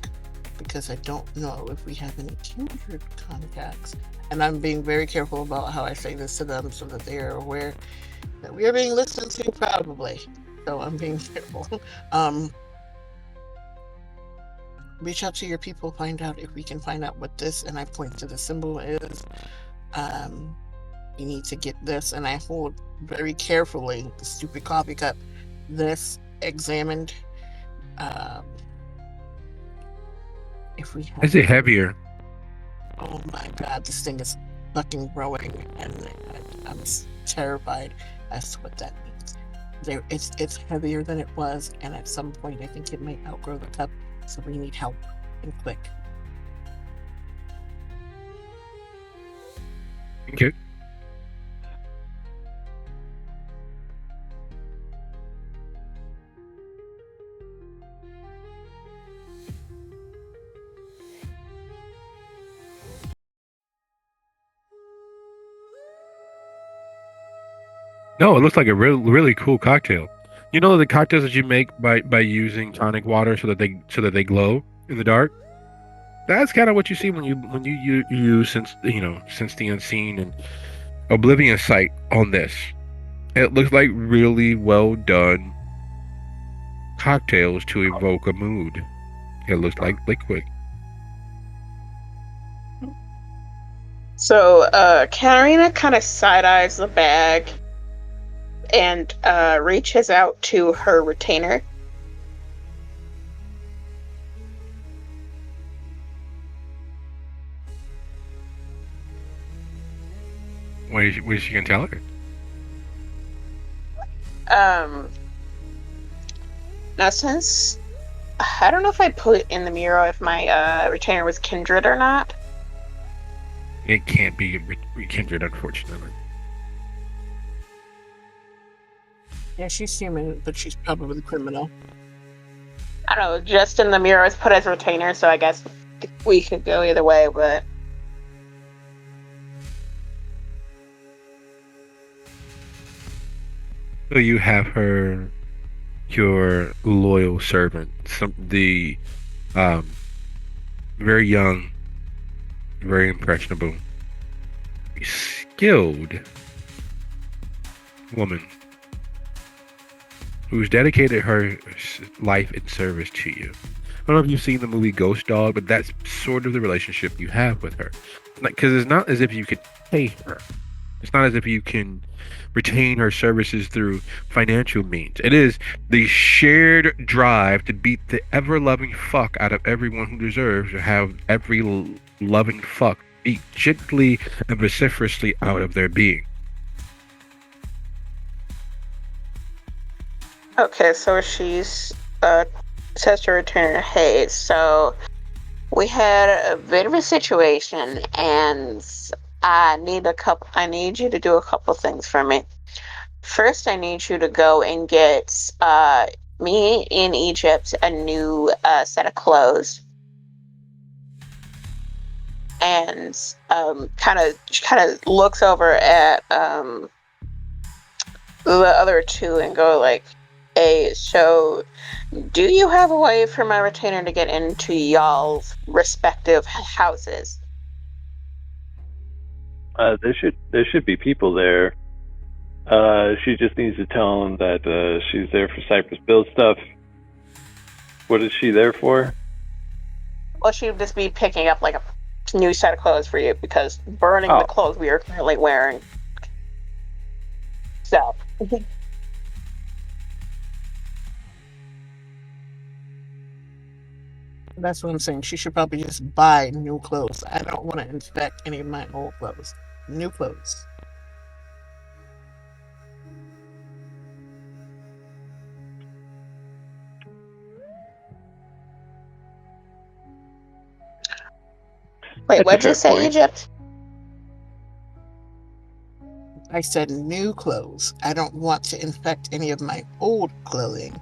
because I don't know if we have any kindred contacts. And I'm being very careful about how I say this to them so that they are aware that we are being listened to, probably. So I'm being careful. Reach out to your people, find out if we can find out what this, and I point to the symbol is. We need to get this, and I hold very carefully the stupid coffee cup, this examined. If we have... Is it heavier? Oh my god, this thing is fucking growing, and I'm terrified as to what that means. It's heavier than it was, and at some point I think it may outgrow the cup, so we need help, and quick. Okay. No, it looks like a really cool cocktail. You know the cocktails that you make by using tonic water so that they glow in the dark. That's kind of what you see when you use Sense the Unseen and Oblivion Sight on this. It looks like really well done cocktails to evoke a mood. It looks like liquid. So, Katarina kind of side-eyes the bag and reaches out to her retainer. What is she gonna tell her? Now since I don't know if I put in the mural if my retainer was kindred or not. It can't be kindred, unfortunately. Yeah, she's human, but she's probably criminal. I don't know, just in the mural it's put as retainer, so I guess we could go either way, but So you have her, your loyal servant, the very young, very impressionable, skilled woman who's dedicated her life in service to you. I don't know if you've seen the movie Ghost Dog, but that's sort of the relationship you have with her. Like, because it's not as if you could pay her It's not as if you can retain her services through financial means. It is the shared drive to beat the ever-loving fuck out of everyone who deserves to have every loving fuck beat gently and vociferously out of their being. Okay, so she's says to return. Hey, so we had a bit of a situation, and I need you to do a couple things for me. First, I need you to go and get me in Egypt a new set of clothes, and kind of looks over at the other two and go like, "Hey, so do you have a way for my retainer to get into y'all's respective houses?" There should be people there. She just needs to tell them that she's there for Cypress Bill stuff. What is she there for? Well, she would just be picking up like a new set of clothes for you because burning the clothes we are currently wearing. So. That's what I'm saying. She should probably just buy new clothes. I don't want to infect any of my old clothes. New clothes. Wait, That's what'd a you fair say, point. Egypt? I said new clothes. I don't want to infect any of my old clothing.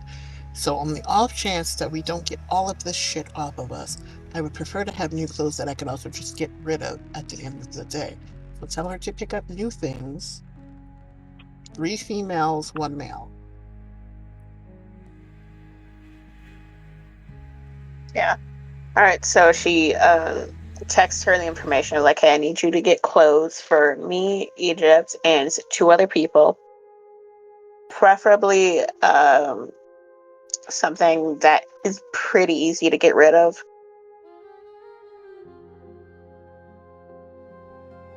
So on the off chance that we don't get all of this shit off of us, I would prefer to have new clothes that I could also just get rid of at the end of the day. So tell her to pick up new things. 3 females, 1 male. Yeah. All right, so she texts her the information like, "Hey, I need you to get clothes for me, Egypt, and 2 other people. Preferably something that is pretty easy to get rid of."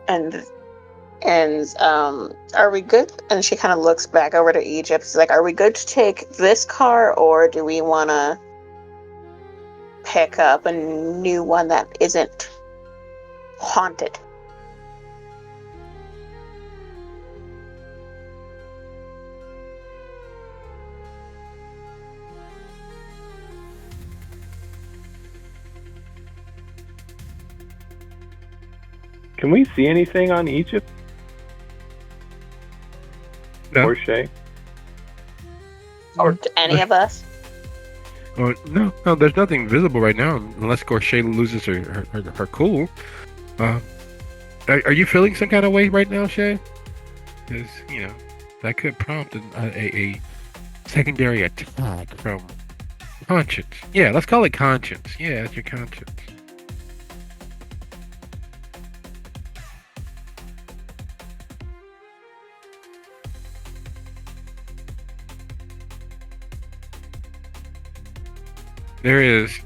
And are we good? And she kind of looks back over to Egypt. She's like, "Are we good to take this car, or do we want to pick up a new one that isn't haunted?" Can we see anything on Egypt? No. Or Shay? Or any of us? No, there's nothing visible right now unless Gorshay loses her cool. Are you feeling some kind of way right now, Shay? Because, that could prompt a secondary attack from conscience. Yeah, let's call it conscience. Yeah, it's your conscience. There is.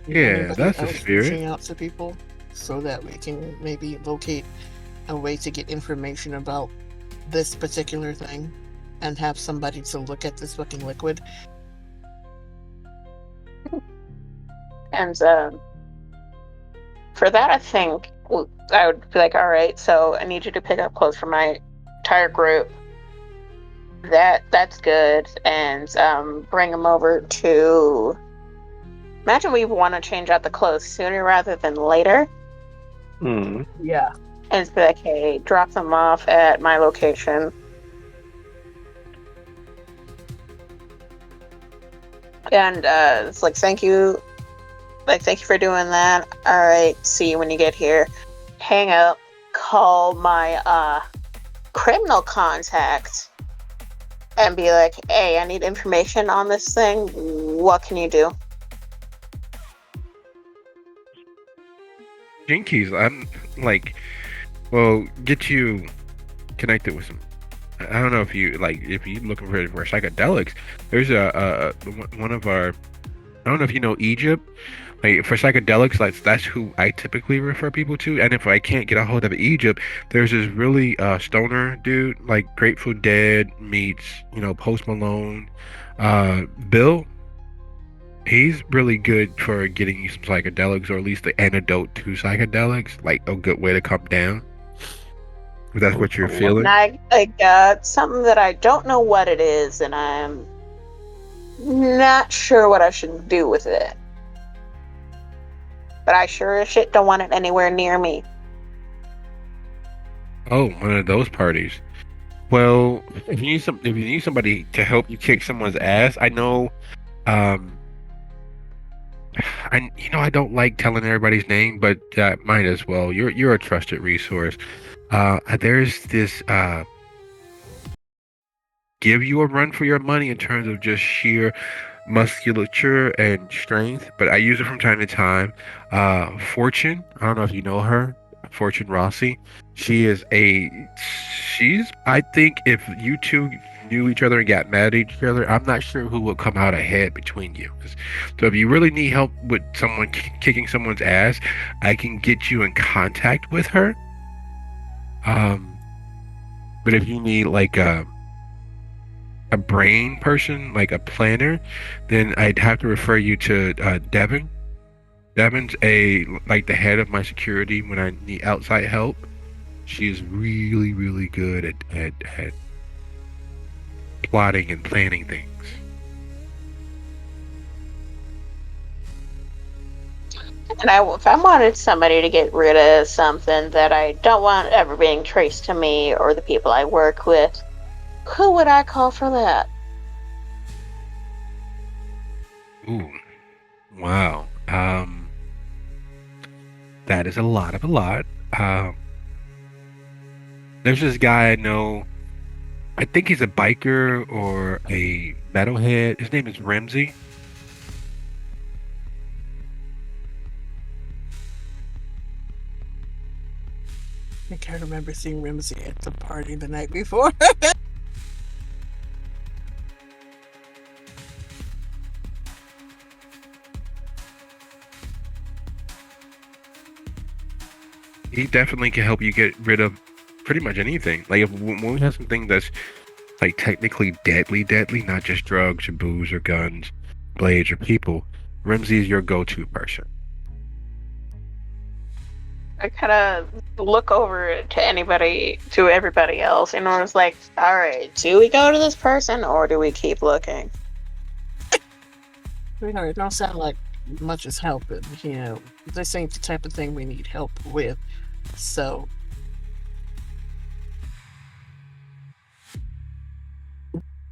Yeah, that's the spirit. Reaching out to people so that we can maybe locate a way to get information about this particular thing and have somebody to look at this fucking liquid. And for that, I think I would be like, "All right, so I need you to pick up clothes for my entire group. That's good, and bring them over to." Imagine we want to change out the clothes sooner rather than later. Yeah. And it's like, "Hey, drop them off at my location." And it's like, "Thank you. Like, thank you for doing that. All right, see you when you get here." Hang up, call my criminal contact, and be like, "Hey, I need information on this thing. What can you do?" Jinkies, I'm like, well, get you connected with some. I don't know if you looking for psychedelics. There's one of our I don't know if you know Egypt. Like for psychedelics, like that's who I typically refer people to. And if I can't get a hold of Egypt, there's this really stoner dude, like Grateful Dead meets, Post Malone. Bill, he's really good for getting you some psychedelics, or at least the antidote to psychedelics, like a good way to come down. If that's what you're Oh, And feeling. I got something that I don't know what it is, and I'm not sure what I should do with it. But I sure as shit don't want it anywhere near me. Oh, one of those parties. Well, if you need somebody to help you kick someone's ass, I know. Um, I don't like telling everybody's name, but might as well. You're a trusted resource. There's this give you a run for your money in terms of just sheer musculature and strength, but I use it from time to time. Fortune, I don't know if you know her, Fortune Rossi. She is a, I think if you two knew each other and got mad at each other, I'm not sure who would come out ahead between you. So if you really need help with someone kicking someone's ass, I can get you in contact with her. Um, but if you need like a brain person, like a planner, then I'd have to refer you to Devin. Devin's like the head of my security when I need outside help. She is really, really good at plotting and planning things. And if I wanted somebody to get rid of something that I don't want ever being traced to me or the people I work with, who would I call for that? Ooh, wow. That is a lot of a lot. Um, there's this guy I know. I think he's a biker or a metalhead. His name is Ramsey. I can't remember seeing Ramsey at the party the night before. He definitely can help you get rid of pretty much anything. Like when we have something that's like technically deadly, not just drugs or booze or guns, blades or people, Ramsey is your go-to person. I kind of look over to everybody else, and I was like, all right, do we go to this person or do we keep looking? It don't sound like much is helping. This ain't the type of thing we need help with. So,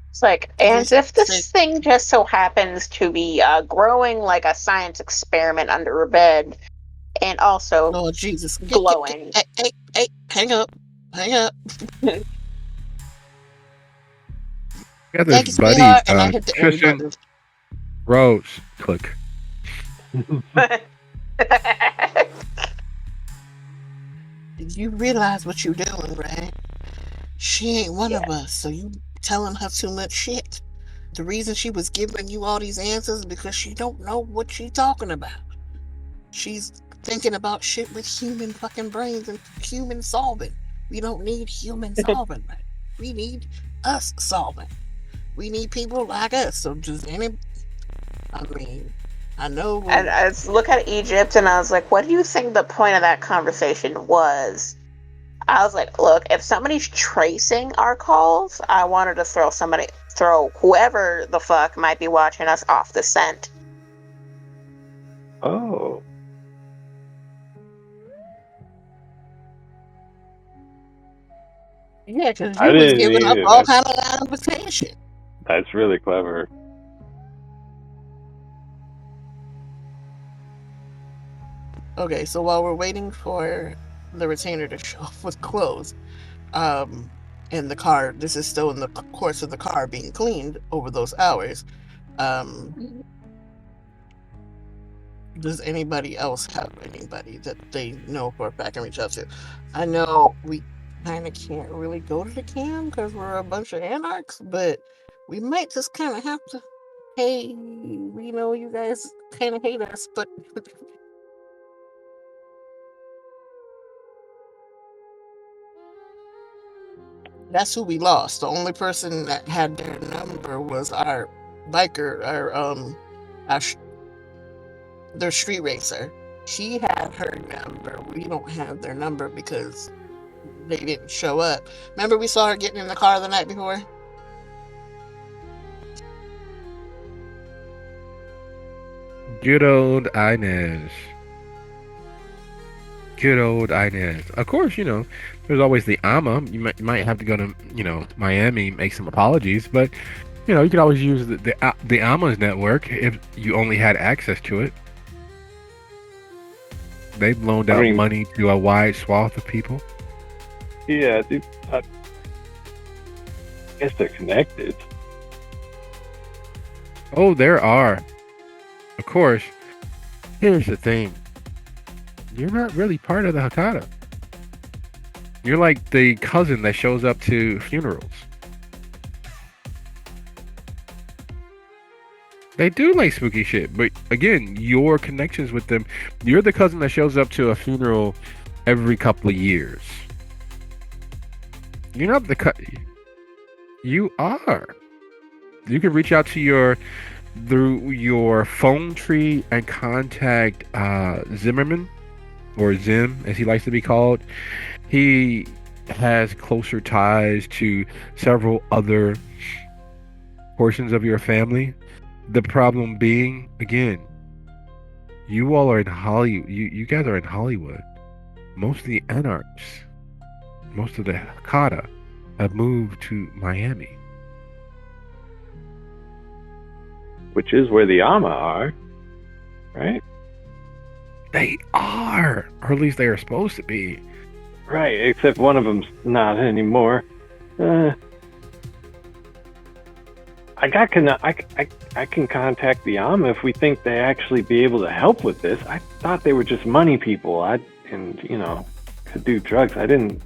It's like, and just if say, this thing just so happens to be growing like a science experiment under a bed and also Lord Jesus, glowing. hey, hang up. We got this Thank you, buddy, sweetheart. And I hit the end Tristan button. Rose. Click. You realize what you're doing, right? She ain't one of us, so you telling her too much shit. The reason she was giving you all these answers is because she don't know what she's talking about. She's thinking about shit with human fucking brains and human solving. We don't need human solving, right? We need us solving. We need people like us. So I mean, I know. And I look at Egypt and I was like, what do you think the point of that conversation was? I was like, look, if somebody's tracing our calls, I wanted to throw whoever the fuck might be watching us off the scent. oh, Yeah, because I you was didn't giving up even. all kind of invitation. That's really clever. Okay, so while we're waiting for the retainer to show up with clothes, in the car, this is still in the course of the car being cleaned over those hours. Does anybody else have anybody that they know for a fact can reach out to? I know we kind of can't really go to the cam because we're a bunch of anarchs, but we might just kind of have to. hey, we know you guys kind of hate us, but that's who we lost. The only person that had their number was our biker, our their street racer. She had her number. We don't have their number because they didn't show up. Remember, we saw her getting in the car the night before. Good old Inez. Good old Inez. Of course, there's always the AMA. You might have to go to, Miami, make some apologies, but you could always use the AMA's network if you only had access to it. They've loaned out money to a wide swath of people. Yeah, dude, I guess they're connected. Oh, there are. Of course. Here's the thing. You're not really part of the Hakata. You're like the cousin that shows up to funerals. They do like spooky shit, but again, your connections with them, you're the cousin that shows up to a funeral every couple of years. You're not the You are. You can reach out to through your phone tree and contact Zimmerman, or Zim as he likes to be called. He has closer ties to several other portions of your family. The problem being, again, you all are in Hollywood. You guys are in Hollywood. Most of the anarchs, most of the Hakata have moved to Miami. Which is where the AMA are, right? They are, or at least they are supposed to be. Right, except one of them's not anymore. I can contact the AMA if we think they actually be able to help with this. I thought they were just money people. Could do drugs. I didn't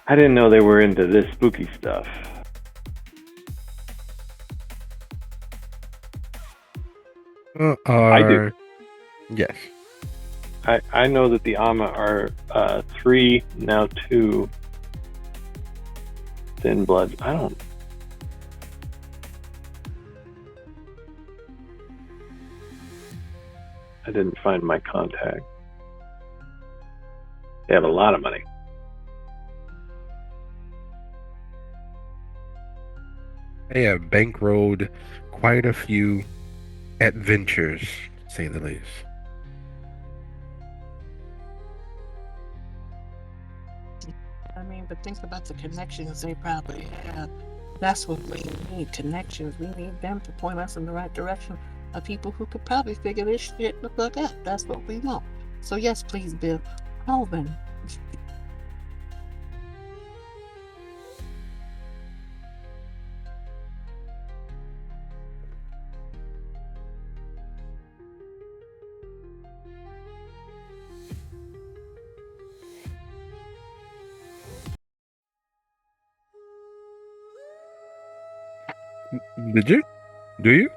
know they were into this spooky stuff. I do. Yes. I know that the AMA are 3, now 2 thin bloods. I didn't find my contact. They have a lot of money. They have bankrolled quite a few adventures, to say the least. I mean, but think about the connections they probably have. That's what we need, connections. We need them to point us in the right direction of people who could probably figure this shit the fuck out. That's what we want. So yes, please, Bill, call them. Did you? Do you?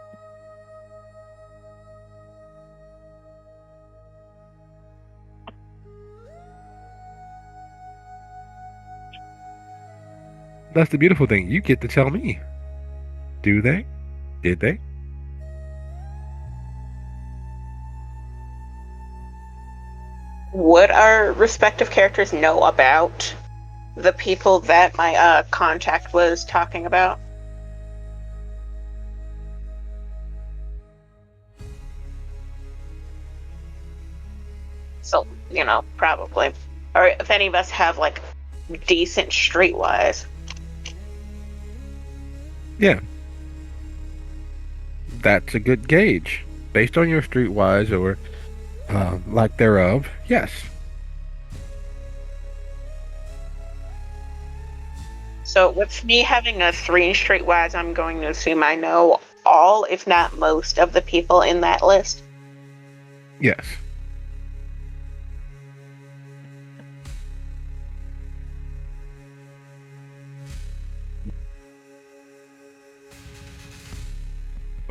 That's the beautiful thing. You get to tell me. Do they? Did they? Would our respective characters know about the people that my contact was talking about? So, probably. Or if any of us have, decent streetwise. Yeah. That's a good gauge. Based on your streetwise or lack thereof, yes. So with me having a 3 in streetwise, I'm going to assume I know all, if not most, of the people in that list. Yes.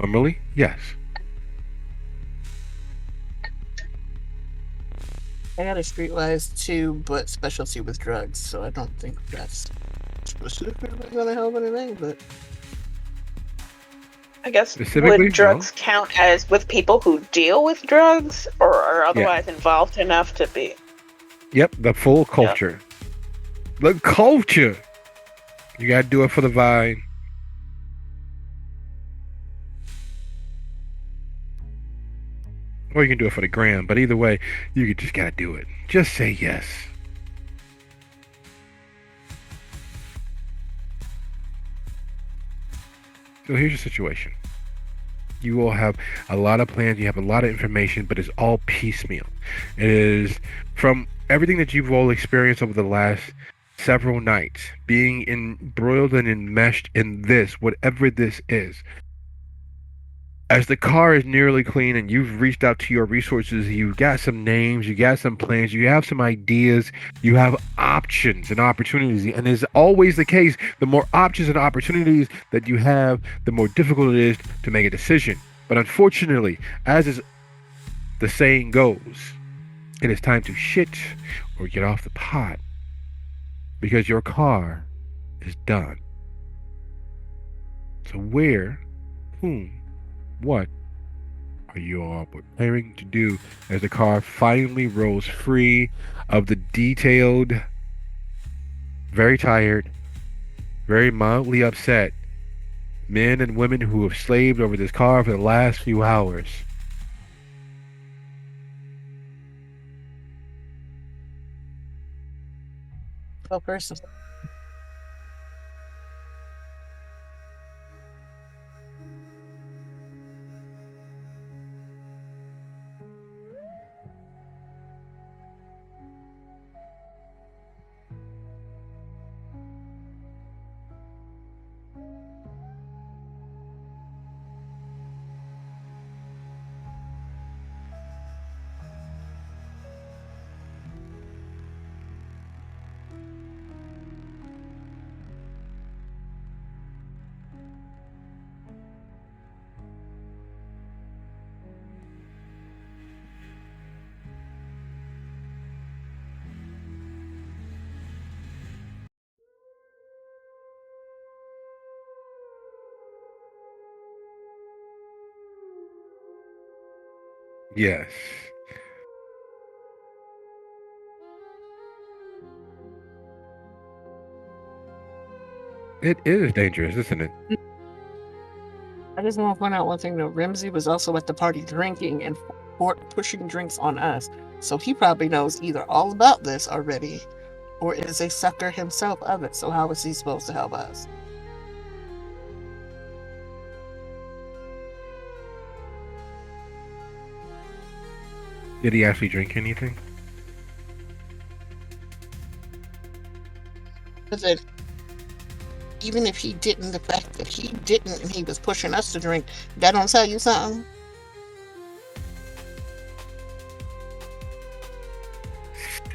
Normally, yes. I got a streetwise too, but specialty with drugs, so I don't think that's specifically gonna help anything, but I guess Specifically, would no. drugs count as with people who deal with drugs or are Yeah. otherwise involved enough to be? Yep, the full Yeah. culture. The culture. You gotta do it for the vine. Or you can do it for the gram, but either way, you just gotta do it. Just say yes. So here's your situation. You all have a lot of plans, you have a lot of information, but it's all piecemeal. It is from everything that you've all experienced over the last several nights, being embroiled and enmeshed in this, whatever this is. As the car is nearly clean and you've reached out to your resources, you've got some names, you got some plans, you have some ideas, you have options and opportunities. And as always the case, the more options and opportunities that you have, the more difficult it is to make a decision. But unfortunately, as is the saying goes, it is time to shit or get off the pot because your car is done. So where, whom, what are you all preparing to do as the car finally rolls free of the detailed, very tired, very mildly upset men and women who have slaved over this car for the last few hours? oh, person. Yes. It is dangerous, isn't it? I just want to point out one thing though. Ramsey was also at the party drinking and pushing drinks on us, so he probably knows either all about this already, or is a sucker himself of it. So how is he supposed to help us? Did he actually drink anything? But then, even if he didn't, the fact that he didn't and he was pushing us to drink, that don't tell you something?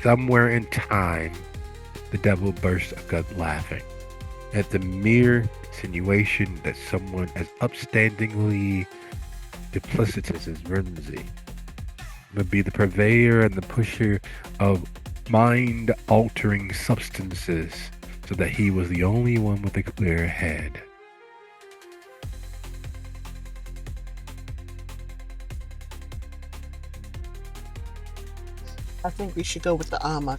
Somewhere in time, the devil burst a gut laughing at the mere insinuation that someone as upstandingly duplicitous as Ramsey would be the purveyor and the pusher of mind altering substances so that he was the only one with a clear head. I think we should go with the armor.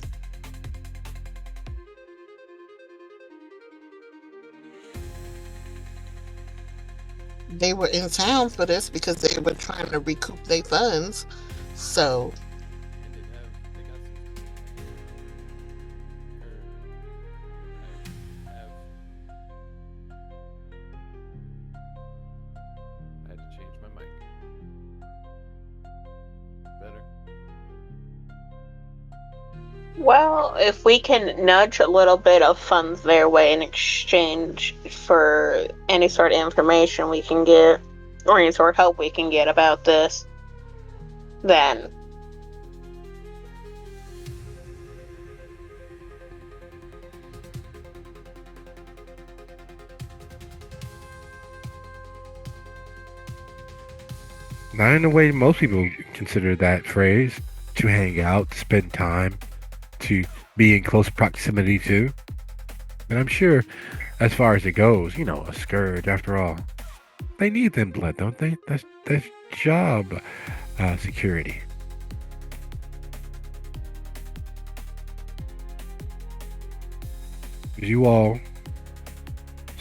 They were in town for this because they were trying to recoup their funds. So I had to change my mic. Better. Well, if we can nudge a little bit of funds their way in exchange for any sort of information we can get, or any sort of help we can get about this, then Not in the way most people consider that phrase. To hang out, spend time, to be in close proximity to. And I'm sure, as far as it goes, a scourge, after all, they need them blood, don't they? That's job security. You all,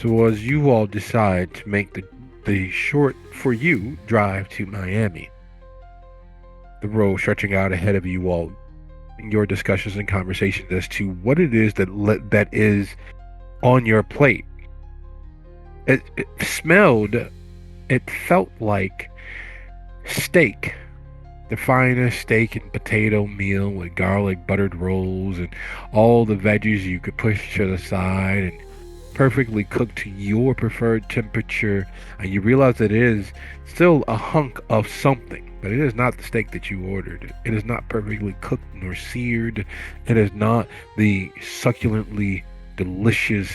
so as you all decide to make the short for you drive to Miami, the road stretching out ahead of you all, in your discussions and conversations as to what it is that is on your plate. It smelled, it felt like steak. The finest steak and potato meal with garlic buttered rolls and all the veggies you could push to the side and perfectly cooked to your preferred temperature. And you realize that it is still a hunk of something, but it is not the steak that you ordered. It is not perfectly cooked nor seared. It is not the succulently delicious,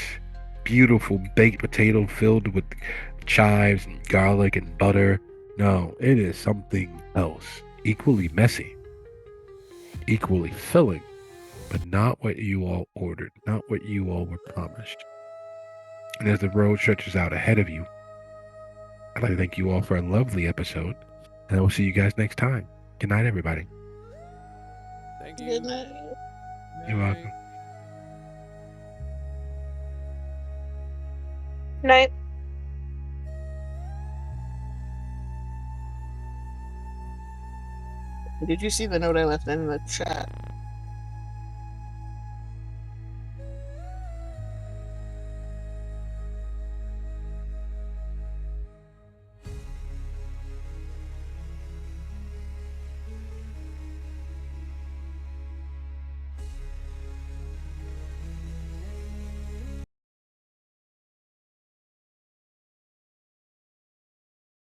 beautiful baked potato filled with chives and garlic and butter. No, it is something else. Equally messy, equally filling, but not what you all ordered, not what you all were promised. And as the road stretches out ahead of you, I'd like to thank you all for a lovely episode, and I will see you guys next time. Good night, everybody. Thank you. Good night. You're welcome. Night. Did you see the note I left in the chat?